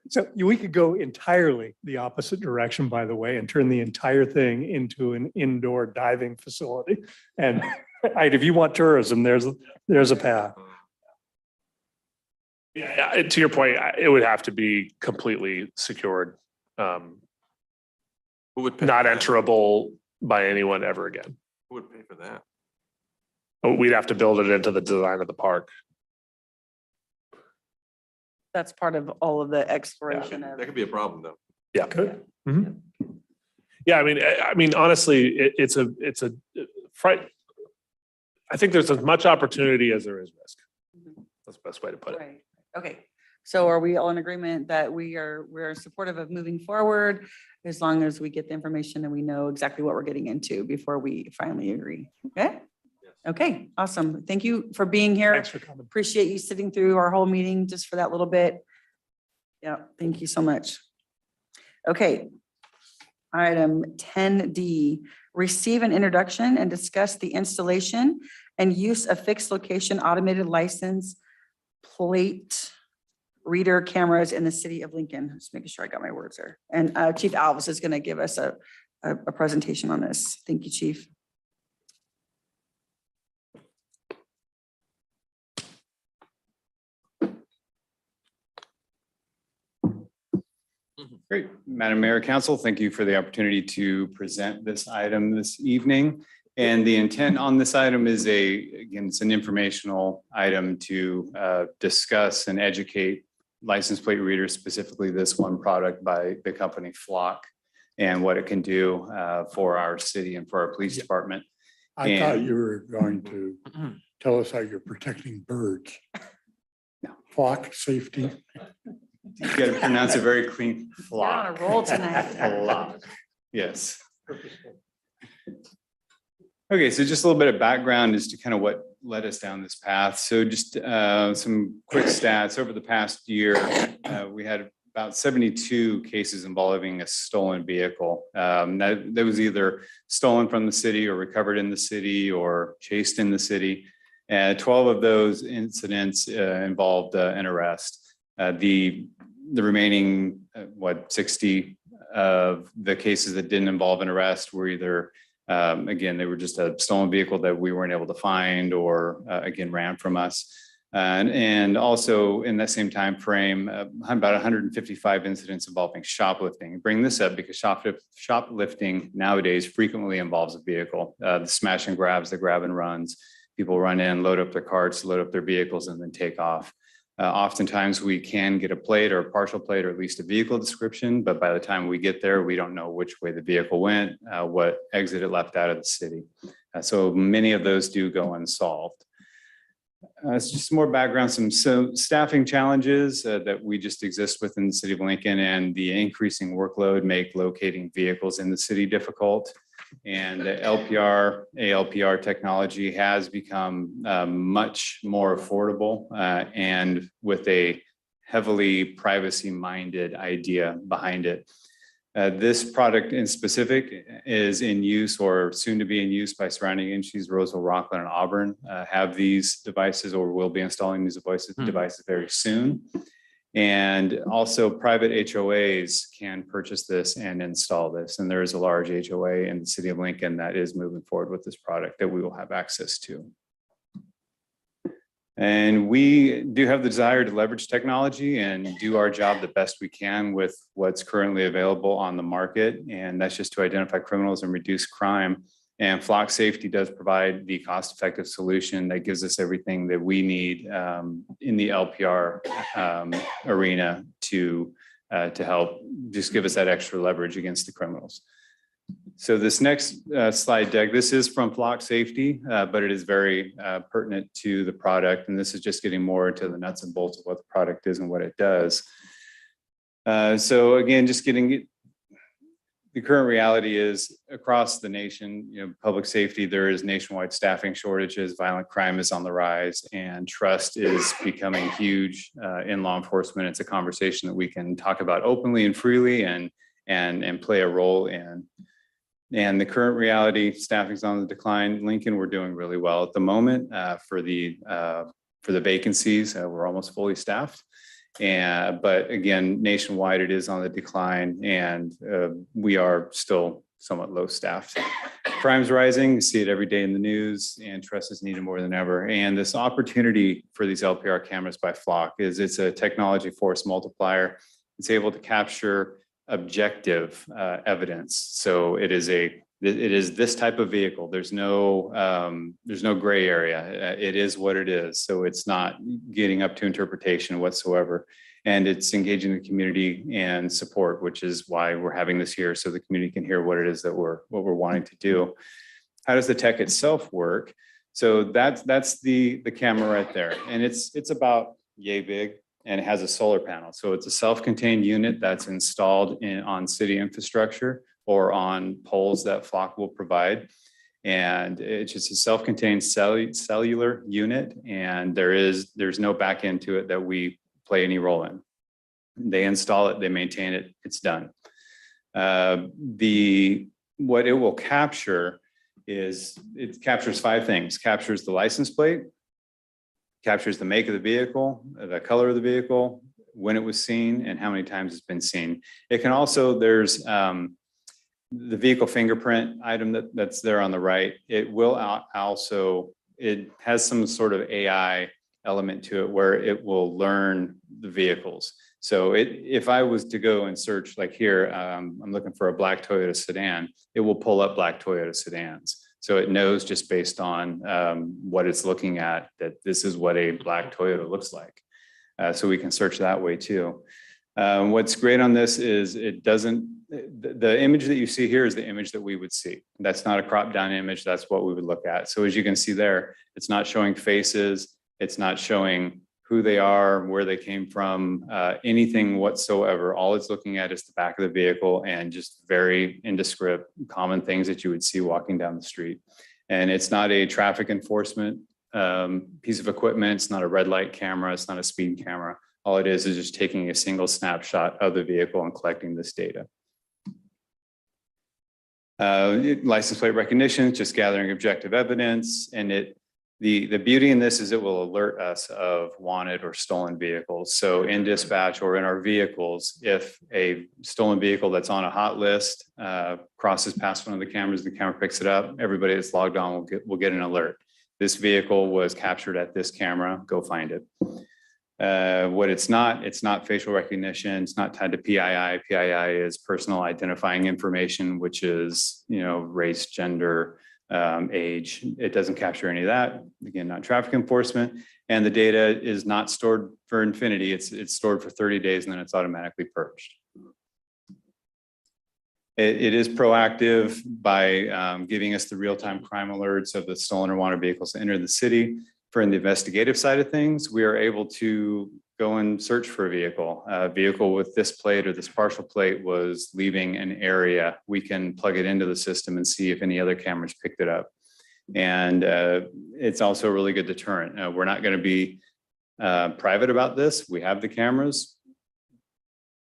So we could go entirely the opposite direction, by the way, and turn the entire thing into an indoor diving facility. And if you want tourism, there's a path. Yeah, to your point, it would have to be completely secured, Who would pay? not enterable by anyone ever again. Who would pay for that? We'd have to build it into the design of the park. That's part of all of the exploration of. That could be a problem though. Yeah. Mhm. Yeah, I mean, honestly, it's a fright. I think there's as much opportunity as there is risk. That's the best way to put it. Right. Okay. So are we all in agreement that we're supportive of moving forward as long as we get the information and we know exactly what we're getting into before we finally agree? Okay? Okay, awesome. Thank you for being here. Thanks for coming. Appreciate you sitting through our whole meeting just for that little bit. Yeah, thank you so much. Okay. Item 10D, receive an introduction and discuss the installation and use of fixed location automated license plate reader cameras in the city of Lincoln. Just making sure I got my words there. And Chief Alves is going to give us a presentation on this. Thank you, Chief. Great. Madam Mayor, Council, thank you for the opportunity to present this item this evening. And the intent on this item is again, it's an informational item to discuss and educate license plate readers, specifically this one product by the company Flock, and what it can do for our city and for our police department. I thought you were going to tell us how you're protecting birds. Flock safety. You got to pronounce it very clean. Flock. You're on a roll tonight. Flock. Yes. Okay, so just a little bit of background as to kind of what led us down this path. So just some quick stats. Over the past year, we had about 72 cases involving a stolen vehicle. That was either stolen from the city or recovered in the city or chased in the city. 12 of those incidents involved an arrest. The remaining, 60 of the cases that didn't involve an arrest were either, again, they were just a stolen vehicle that we weren't able to find or, again, ran from us. And also in that same time frame, about 155 incidents involving shoplifting. Bring this up because shoplifting nowadays frequently involves a vehicle. The smash and grabs, the grab and runs. People run in, load up their carts, load up their vehicles, and then take off. Oftentimes we can get a plate or a partial plate or at least a vehicle description, but by the time we get there, we don't know which way the vehicle went, what exit it left out of the city. So many of those do go unsolved. It's just more background, some staffing challenges that we just exist within the city of Lincoln, and the increasing workload make locating vehicles in the city difficult. And the LPR, ALPR technology has become much more affordable and with a heavily privacy-minded idea behind it. This product in specific is in use or soon to be in use by surrounding agencies. Roseville, Rockland, and Auburn have these devices or will be installing these devices very soon. And also private HOAs can purchase this and install this. And there is a large HOA in the city of Lincoln that is moving forward with this product that we will have access to. And we do have the desire to leverage technology and do our job the best we can with what's currently available on the market. And that's just to identify criminals and reduce crime. And Flock Safety does provide the cost-effective solution that gives us everything that we need in the LPR arena to help just give us that extra leverage against the criminals. So this next slide deck, this is from Flock Safety, but it is very pertinent to the product. And this is just getting more into the nuts and bolts of what the product is and what it does. So again, just getting the current reality is across the nation, public safety, there is nationwide staffing shortages, violent crime is on the rise, and trust is becoming huge in law enforcement. It's a conversation that we can talk about openly and freely and play a role in. And the current reality, staffing's on the decline. Lincoln, we're doing really well at the moment for the vacancies. We're almost fully staffed. But again, nationwide, it is on the decline, and we are still somewhat low staffed. Crime's rising, you see it every day in the news, and trust is needed more than ever. And this opportunity for these LPR cameras by Flock is it's a technology force multiplier. It's able to capture objective evidence. So it is this type of vehicle. There's no gray area. It is what it is. So it's not getting up to interpretation whatsoever. And it's engaging the community and support, which is why we're having this here, so the community can hear what it is that we're wanting to do. How does the tech itself work? So that's the camera right there. And it's about yay big. And it has a solar panel. So it's a self-contained unit that's installed on city infrastructure or on poles that Flock will provide. And it's just a self-contained cellular unit. And there's no back end to it that we play any role in. They install it, they maintain it, it's done. What it will capture is, it captures 5 things. Captures the license plate, captures the make of the vehicle, the color of the vehicle, when it was seen, and how many times it's been seen. It can also, there's the vehicle fingerprint item that's there on the right. It will also, it has some sort of AI element to it where it will learn the vehicles. So if I was to go and search, like here, I'm looking for a black Toyota sedan, it will pull up black Toyota sedans. So it knows just based on what it's looking at that this is what a black Toyota looks like. So we can search that way too. What's great on this is the image that you see here is the image that we would see. That's not a cropped down image. That's what we would look at. So as you can see there, it's not showing faces. It's not showing who they are, where they came from, anything whatsoever. All it's looking at is the back of the vehicle and just very indescript, common things that you would see walking down the street. And it's not a traffic enforcement piece of equipment. It's not a red light camera. It's not a speed camera. All it is just taking a single snapshot of the vehicle and collecting this data. License plate recognition, just gathering objective evidence, and the beauty in this is it will alert us of wanted or stolen vehicles. So in dispatch or in our vehicles, if a stolen vehicle that's on a hot list crosses past one of the cameras, the camera picks it up, everybody that's logged on will get an alert. This vehicle was captured at this camera, go find it. What it's not facial recognition. It's not tied to PII. PII is personal identifying information, which is, race, gender, age. It doesn't capture any of that. Again, not traffic enforcement. And the data is not stored for infinity. It's stored for 30 days and then it's automatically purged. It is proactive by giving us the real-time crime alerts of the stolen or wanted vehicles that enter the city. For the investigative side of things, we are able to go and search for a vehicle. A vehicle with this plate or this partial plate was leaving an area. We can plug it into the system and see if any other cameras picked it up. And it's also a really good deterrent. We're not going to be private about this. We have the cameras.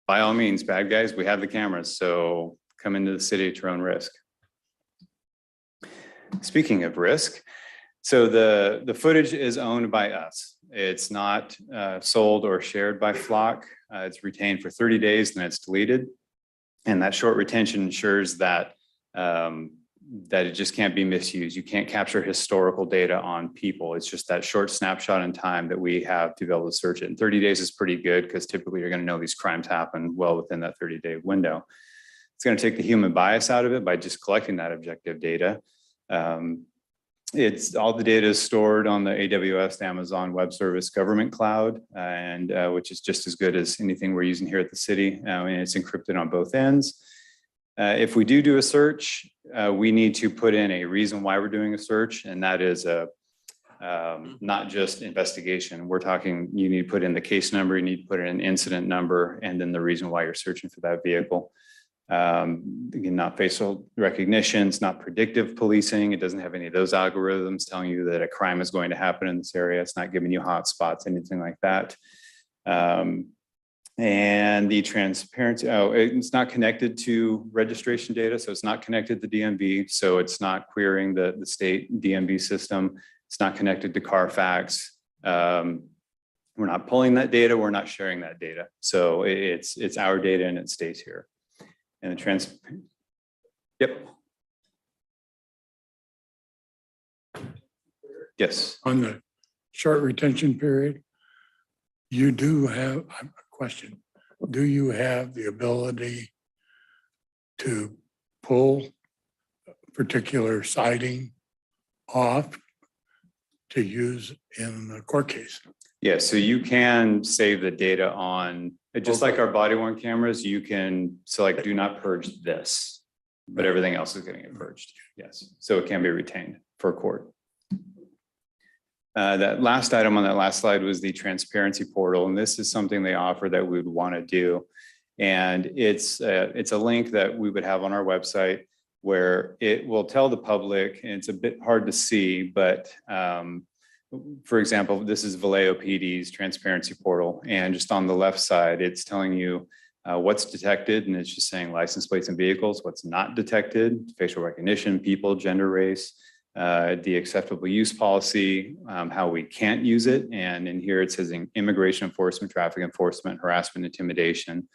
By all means, bad guys, we have the cameras. So come into the city at your own risk. Speaking of risk, so the footage is owned by us. It's not sold or shared by Flock. It's retained for 30 days, then it's deleted. And that short retention ensures that that it just can't be misused. You can't capture historical data on people. It's just that short snapshot in time that we have to be able to search it. And 30 days is pretty good because typically you're going to know these crimes happen well within that 30-day window. It's going to take the human bias out of it by just collecting that objective data. It's all the data is stored on the AWS, the Amazon Web Service Government Cloud, and which is just as good as anything we're using here at the city. And it's encrypted on both ends. If we do a search, we need to put in a reason why we're doing a search, and that is not just investigation. We're talking, you need to put in the case number, you need to put in an incident number, and then the reason why you're searching for that vehicle. Again, not facial recognition, it's not predictive policing. It doesn't have any of those algorithms telling you that a crime is going to happen in this area. It's not giving you hotspots, anything like that. And the transparency, it's not connected to registration data. So it's not connected to DMV. So it's not querying the state DMV system. It's not connected to Carfax. We're not pulling that data. We're not sharing that data. So it's our data and it stays here. And the yep. Yes. On the short retention period, you do have a question. Do you have the ability to pull a particular citing off to use in a court case? Yeah, so you can save the data on, just like our body worn cameras, you can select do not purge this, but everything else is getting purged. Yes, so it can be retained for court. That last item on that last slide was the transparency portal, and this is something they offer that we would want to do. And it's a link that we would have on our website where it will tell the public, and it's a bit hard to see, but for example, this is Vallejo PD's transparency portal. And just on the left side, it's telling you what's detected. And it's just saying license plates and vehicles, what's not detected, facial recognition, people, gender, race, the acceptable use policy, how we can't use it. And in here it says immigration enforcement, traffic enforcement, harassment, intimidation,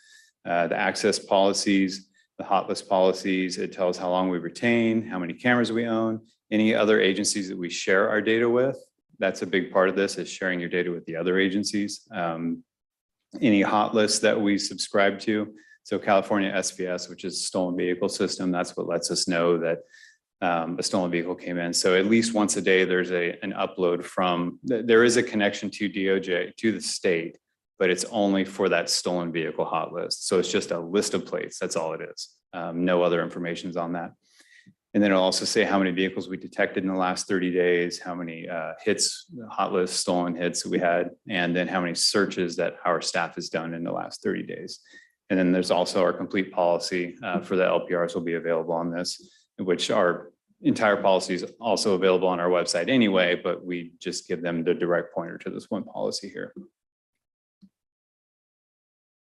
the access policies, the hot list policies. It tells how long we retain, how many cameras we own, any other agencies that we share our data with. That's a big part of this, is sharing your data with the other agencies. Any hot lists that we subscribe to. So California SVS, which is stolen vehicle system, that's what lets us know that a stolen vehicle came in. So at least once a day, there's an upload from, there is a connection to DOJ, to the state, but it's only for that stolen vehicle hot list. So it's just a list of plates, that's all it is. No other information is on that. And then it'll also say how many vehicles we detected in the last 30 days, how many hits, hot list stolen hits that we had, and then how many searches that our staff has done in the last 30 days. And then there's also our complete policy for the LPRs will be available on this, which our entire policy is also available on our website anyway, but we just give them the direct pointer to this one policy here.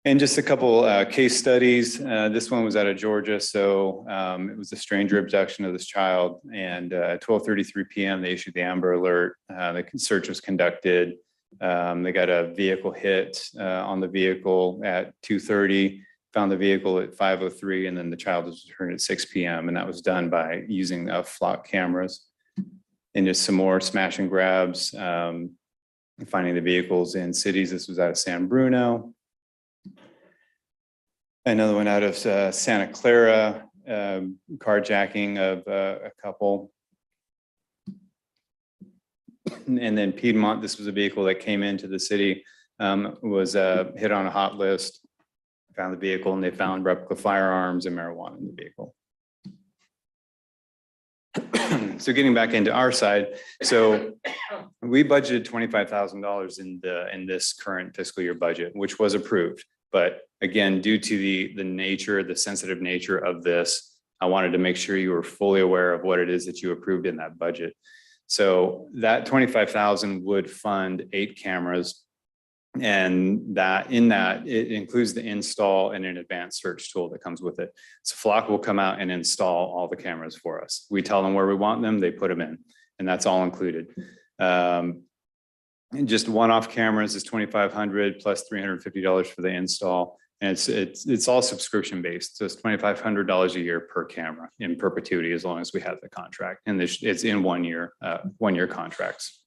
And just a couple case studies. This one was out of Georgia. So it was a stranger abduction of this child, and at 12:33 p.m. they issued the Amber Alert. The search was conducted. They got a vehicle hit on the vehicle at 2:30, found the vehicle at 5:03, and then the child was returned at 6 p.m. And that was done by using Flock cameras. And just some more smash and grabs, finding the vehicles in cities. This was out of San Bruno. Another one out of Santa Clara, carjacking of a couple. And then Piedmont, this was a vehicle that came into the city, was hit on a hot list, found the vehicle, and they found replica firearms and marijuana in the vehicle. So getting back into our side, so we budgeted $25,000 in this current fiscal year budget, which was approved. But again, due to the sensitive nature of this, I wanted to make sure you were fully aware of what it is that you approved in that budget. So that 25,000 would fund 8 cameras. And it includes the install and an advanced search tool that comes with it. So Flock will come out and install all the cameras for us. We tell them where we want them, they put them in, and that's all included. And just one-off cameras is 2,500 plus $350 for the install. And it's all subscription based. So it's $2,500 a year per camera in perpetuity, as long as we have the contract. And it's in 1 year contracts.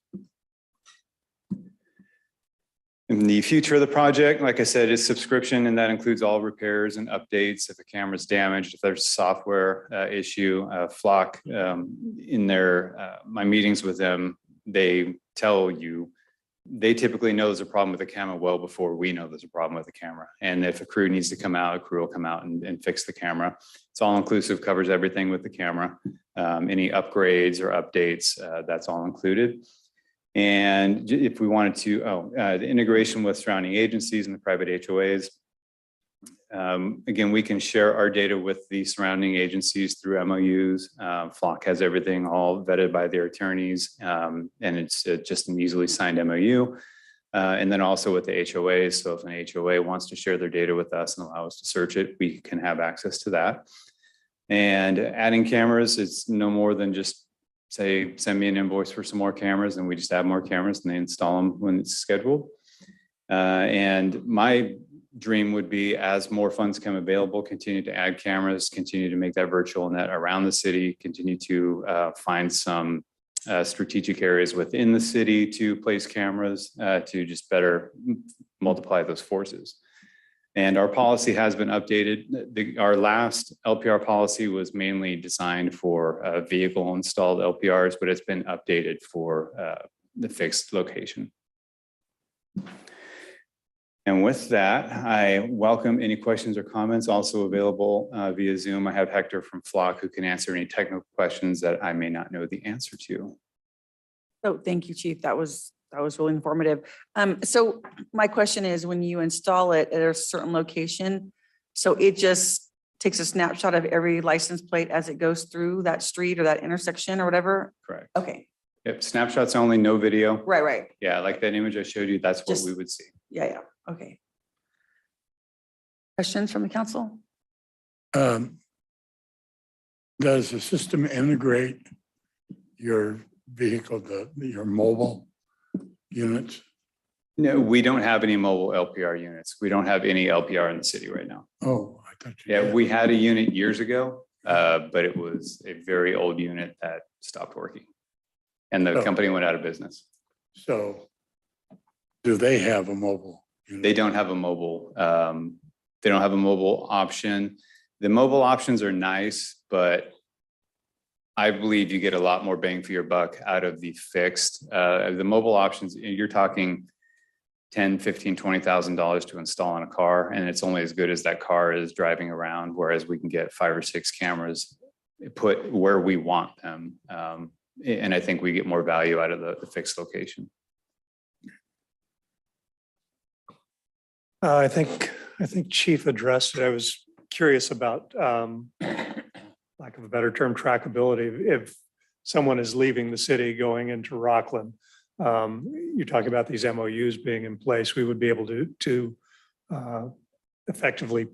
In the future of the project, like I said, is subscription, and that includes all repairs and updates. If a camera's damaged, if there's a software issue, Flock, in my meetings with them, they tell you, they typically know there's a problem with the camera well before we know there's a problem with the camera. And if a crew needs to come out, a crew will come out and fix the camera. It's all inclusive, covers everything with the camera. Any upgrades or updates, that's all included. And if we wanted to, the integration with surrounding agencies and the private HOAs. Again, we can share our data with the surrounding agencies through MOUs. Flock has everything all vetted by their attorneys, and it's just an easily signed MOU. And then also with the HOAs. So if an HOA wants to share their data with us and allow us to search it, we can have access to that. And adding cameras is no more than just say, send me an invoice for some more cameras, and we just add more cameras and they install them when it's scheduled. And my dream would be, as more funds come available, continue to add cameras, continue to make that virtual net around the city, continue to find some strategic areas within the city to place cameras to just better multiply those forces. And our policy has been updated. Our last LPR policy was mainly designed for vehicle installed LPRs, but it's been updated for the fixed location. And with that, I welcome any questions or comments. Also available via Zoom, I have Hector from Flock who can answer any technical questions that I may not know the answer to. Oh, thank you, Chief. That was really informative. So my question is, when you install it at a certain location, so it just takes a snapshot of every license plate as it goes through that street or that intersection or whatever? Correct. Okay. Yep, snapshots only, no video. Right. Yeah, like that image I showed you, that's what we would see. Yeah. Okay. Questions from the council? Does the system integrate your vehicle, your mobile units? No, we don't have any mobile LPR units. We don't have any LPR in the city right now. Oh, I thought you Yeah, did. we had a unit years ago, but it was a very old unit that stopped working. And the Oh. company went out of business. So do they have a mobile? They don't have a mobile, they don't have a mobile option. The mobile options are nice, but I believe you get a lot more bang for your buck out of the fixed. The mobile options, you're talking $10,000, $15,000, $20,000 to install on a car, and it's only as good as that car is driving around, whereas we can get 5 or 6 cameras put where we want them. And I think we get more value out of the fixed location. I think Chief addressed it. I was curious about, lack of a better term, trackability. If someone is leaving the city going into Rockland, you're talking about these MOUs being in place, we would be able to effectively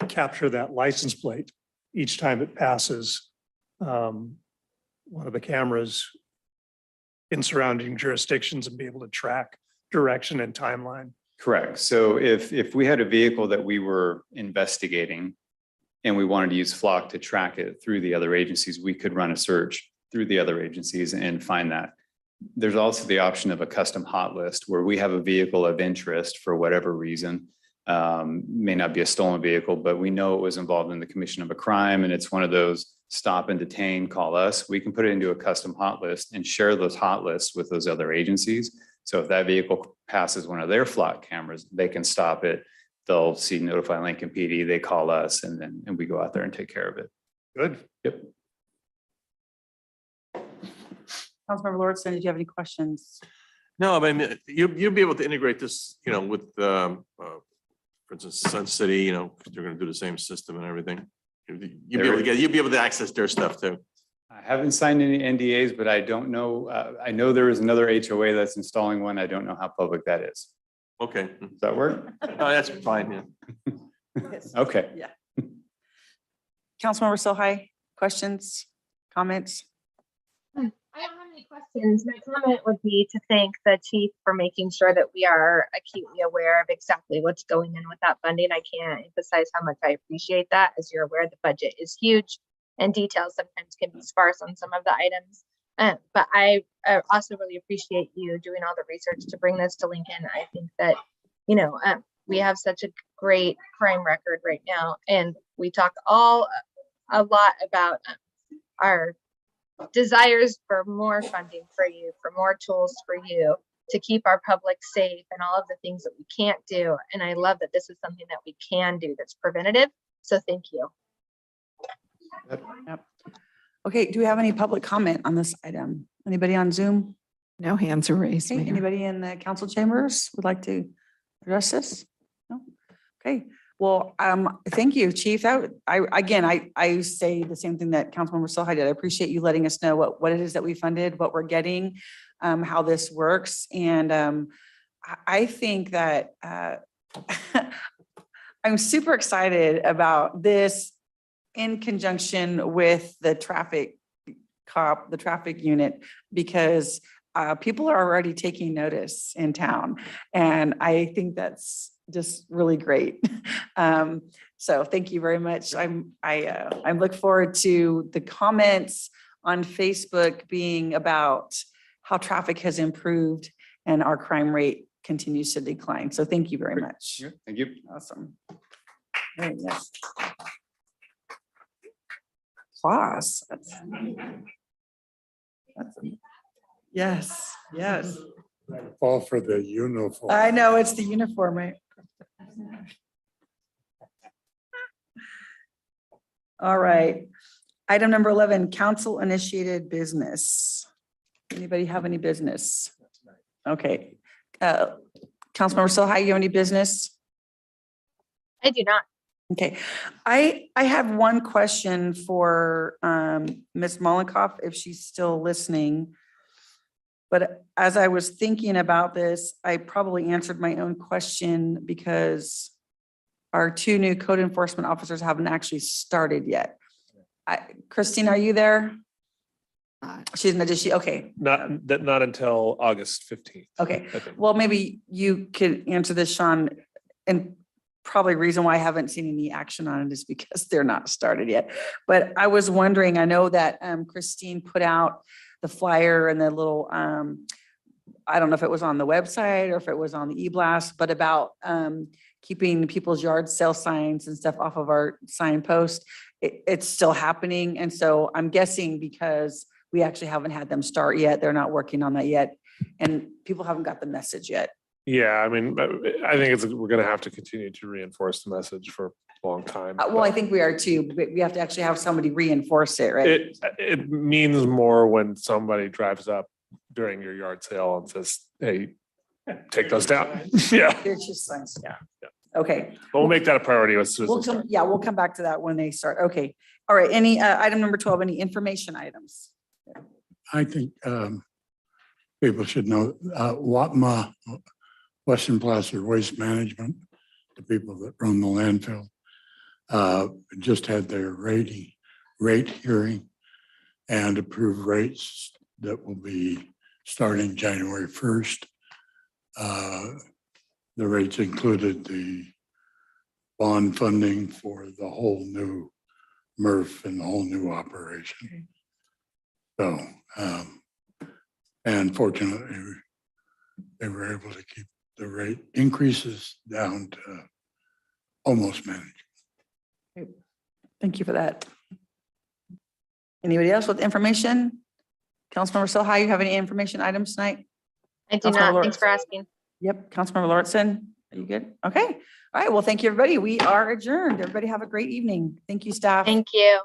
capture that license plate each time it passes one of the cameras in surrounding jurisdictions and be able to track direction and timeline. Correct. So if we had a vehicle that we were investigating and we wanted to use Flock to track it through the other agencies, we could run a search through the other agencies and find that. There's also the option of a custom hot list where we have a vehicle of interest for whatever reason. May not be a stolen vehicle, but we know it was involved in the commission of a crime, and it's one of those stop and detain, call us. We can put it into a custom hot list and share those hot lists with those other agencies. So if that vehicle passes one of their flock cameras, they can stop it. They'll see notify Lincoln PD, they call us, and we go out there and take care of it. Good. Yep. Councilmember Lordson, did you have any questions? No, I mean, you'll be able to integrate this, with, for instance, Sun City, because they're gonna do the same system and everything. You'll be able to access their stuff too. I haven't signed any NDAs, but I don't know. I know there is another HOA that's installing one. I don't know how public that is. Okay. Does that work? No, that's fine, yeah. Okay. Yeah. Councilmember Sohai, questions, comments? I don't have any questions. My comment would be to thank the chief for making sure that we are acutely aware of exactly what's going in with that funding. I can't emphasize how much I appreciate that. As you're aware, the budget is huge and details sometimes can be sparse on some of the items. But I also really appreciate you doing all the research to bring this to Lincoln. I think that, we have such a great crime record right now, and we talk a lot about our desires for more funding for you, for more tools for you to keep our public safe and all of the things that we can't do. And I love that this is something that we can do that's preventative. So thank you. Yep. Okay, do we have any public comment on this item? Anybody on Zoom? No hands are raised. Okay, Mayor. anybody in the council chambers would like to address this? No? Okay, well, thank you, Chief. I say the same thing that Councilmember Sohai did. I appreciate you letting us know what it is that we funded, what we're getting, how this works. And I think that I'm super excited about this in conjunction with the traffic cop, the traffic unit, because people are already taking notice in town. And I think that's just really great. So thank you very much. I look forward to the comments on Facebook being about how traffic has improved and our crime rate continues to decline. So thank you very much. Thank you. Awesome. Very nice. Applause. Yes, yes. Fall for the uniform. I know, it's the uniform, right? All right. Item number 11, council initiated business. Anybody have any business? Okay. Councilmember Sohai, you have any business? I do not. Okay, I have one question for Ms. Mollenkoff, if she's still listening. But as I was thinking about this, I probably answered my own question because our two new code enforcement officers haven't actually started yet. Christine, are you there? She's not, is she? Okay. Not until August 15th. Okay, I think. well, maybe you could answer this, Sean, and probably reason why I haven't seen any action on it is because they're not started yet. But I was wondering, I know that Christine put out the flyer and the little, I don't know if it was on the website or if it was on the e-blast, but about keeping people's yard sale signs and stuff off of our signpost. It's still happening. And so I'm guessing because we actually haven't had them start yet, they're not working on that yet. And people haven't got the message yet. Yeah, I mean, I think we're going to have to continue to reinforce the message for a long time. Well, I think we are too, but we have to actually have somebody reinforce it, right? It means more when somebody drives up during your yard sale and says, hey, take those down. Yeah. It's just signs, yeah. Okay. We'll make that a priority as soon as We'll they start. come, yeah, we'll come back to that when they start. Okay. All right. Any item number 12, any information items? I think people should know WAPMA, Western Placer Waste Management, the people that run the landfill, just had their rate hearing and approved rates that will be starting January 1st. The rates included the bond funding for the whole new MRF and the whole new operation. So, and fortunately, they were able to keep the rate increases down to almost manageable. Thank you for that. Anybody else with information? Councilmember Sohai, you have any information items tonight? I do Councilmember not. Lawrence. Thanks for asking. Yep, Councilmember Lauritsen, are you good? Okay. All right, well, thank you, everybody. We are adjourned. Everybody have a great evening. Thank you, staff. Thank you.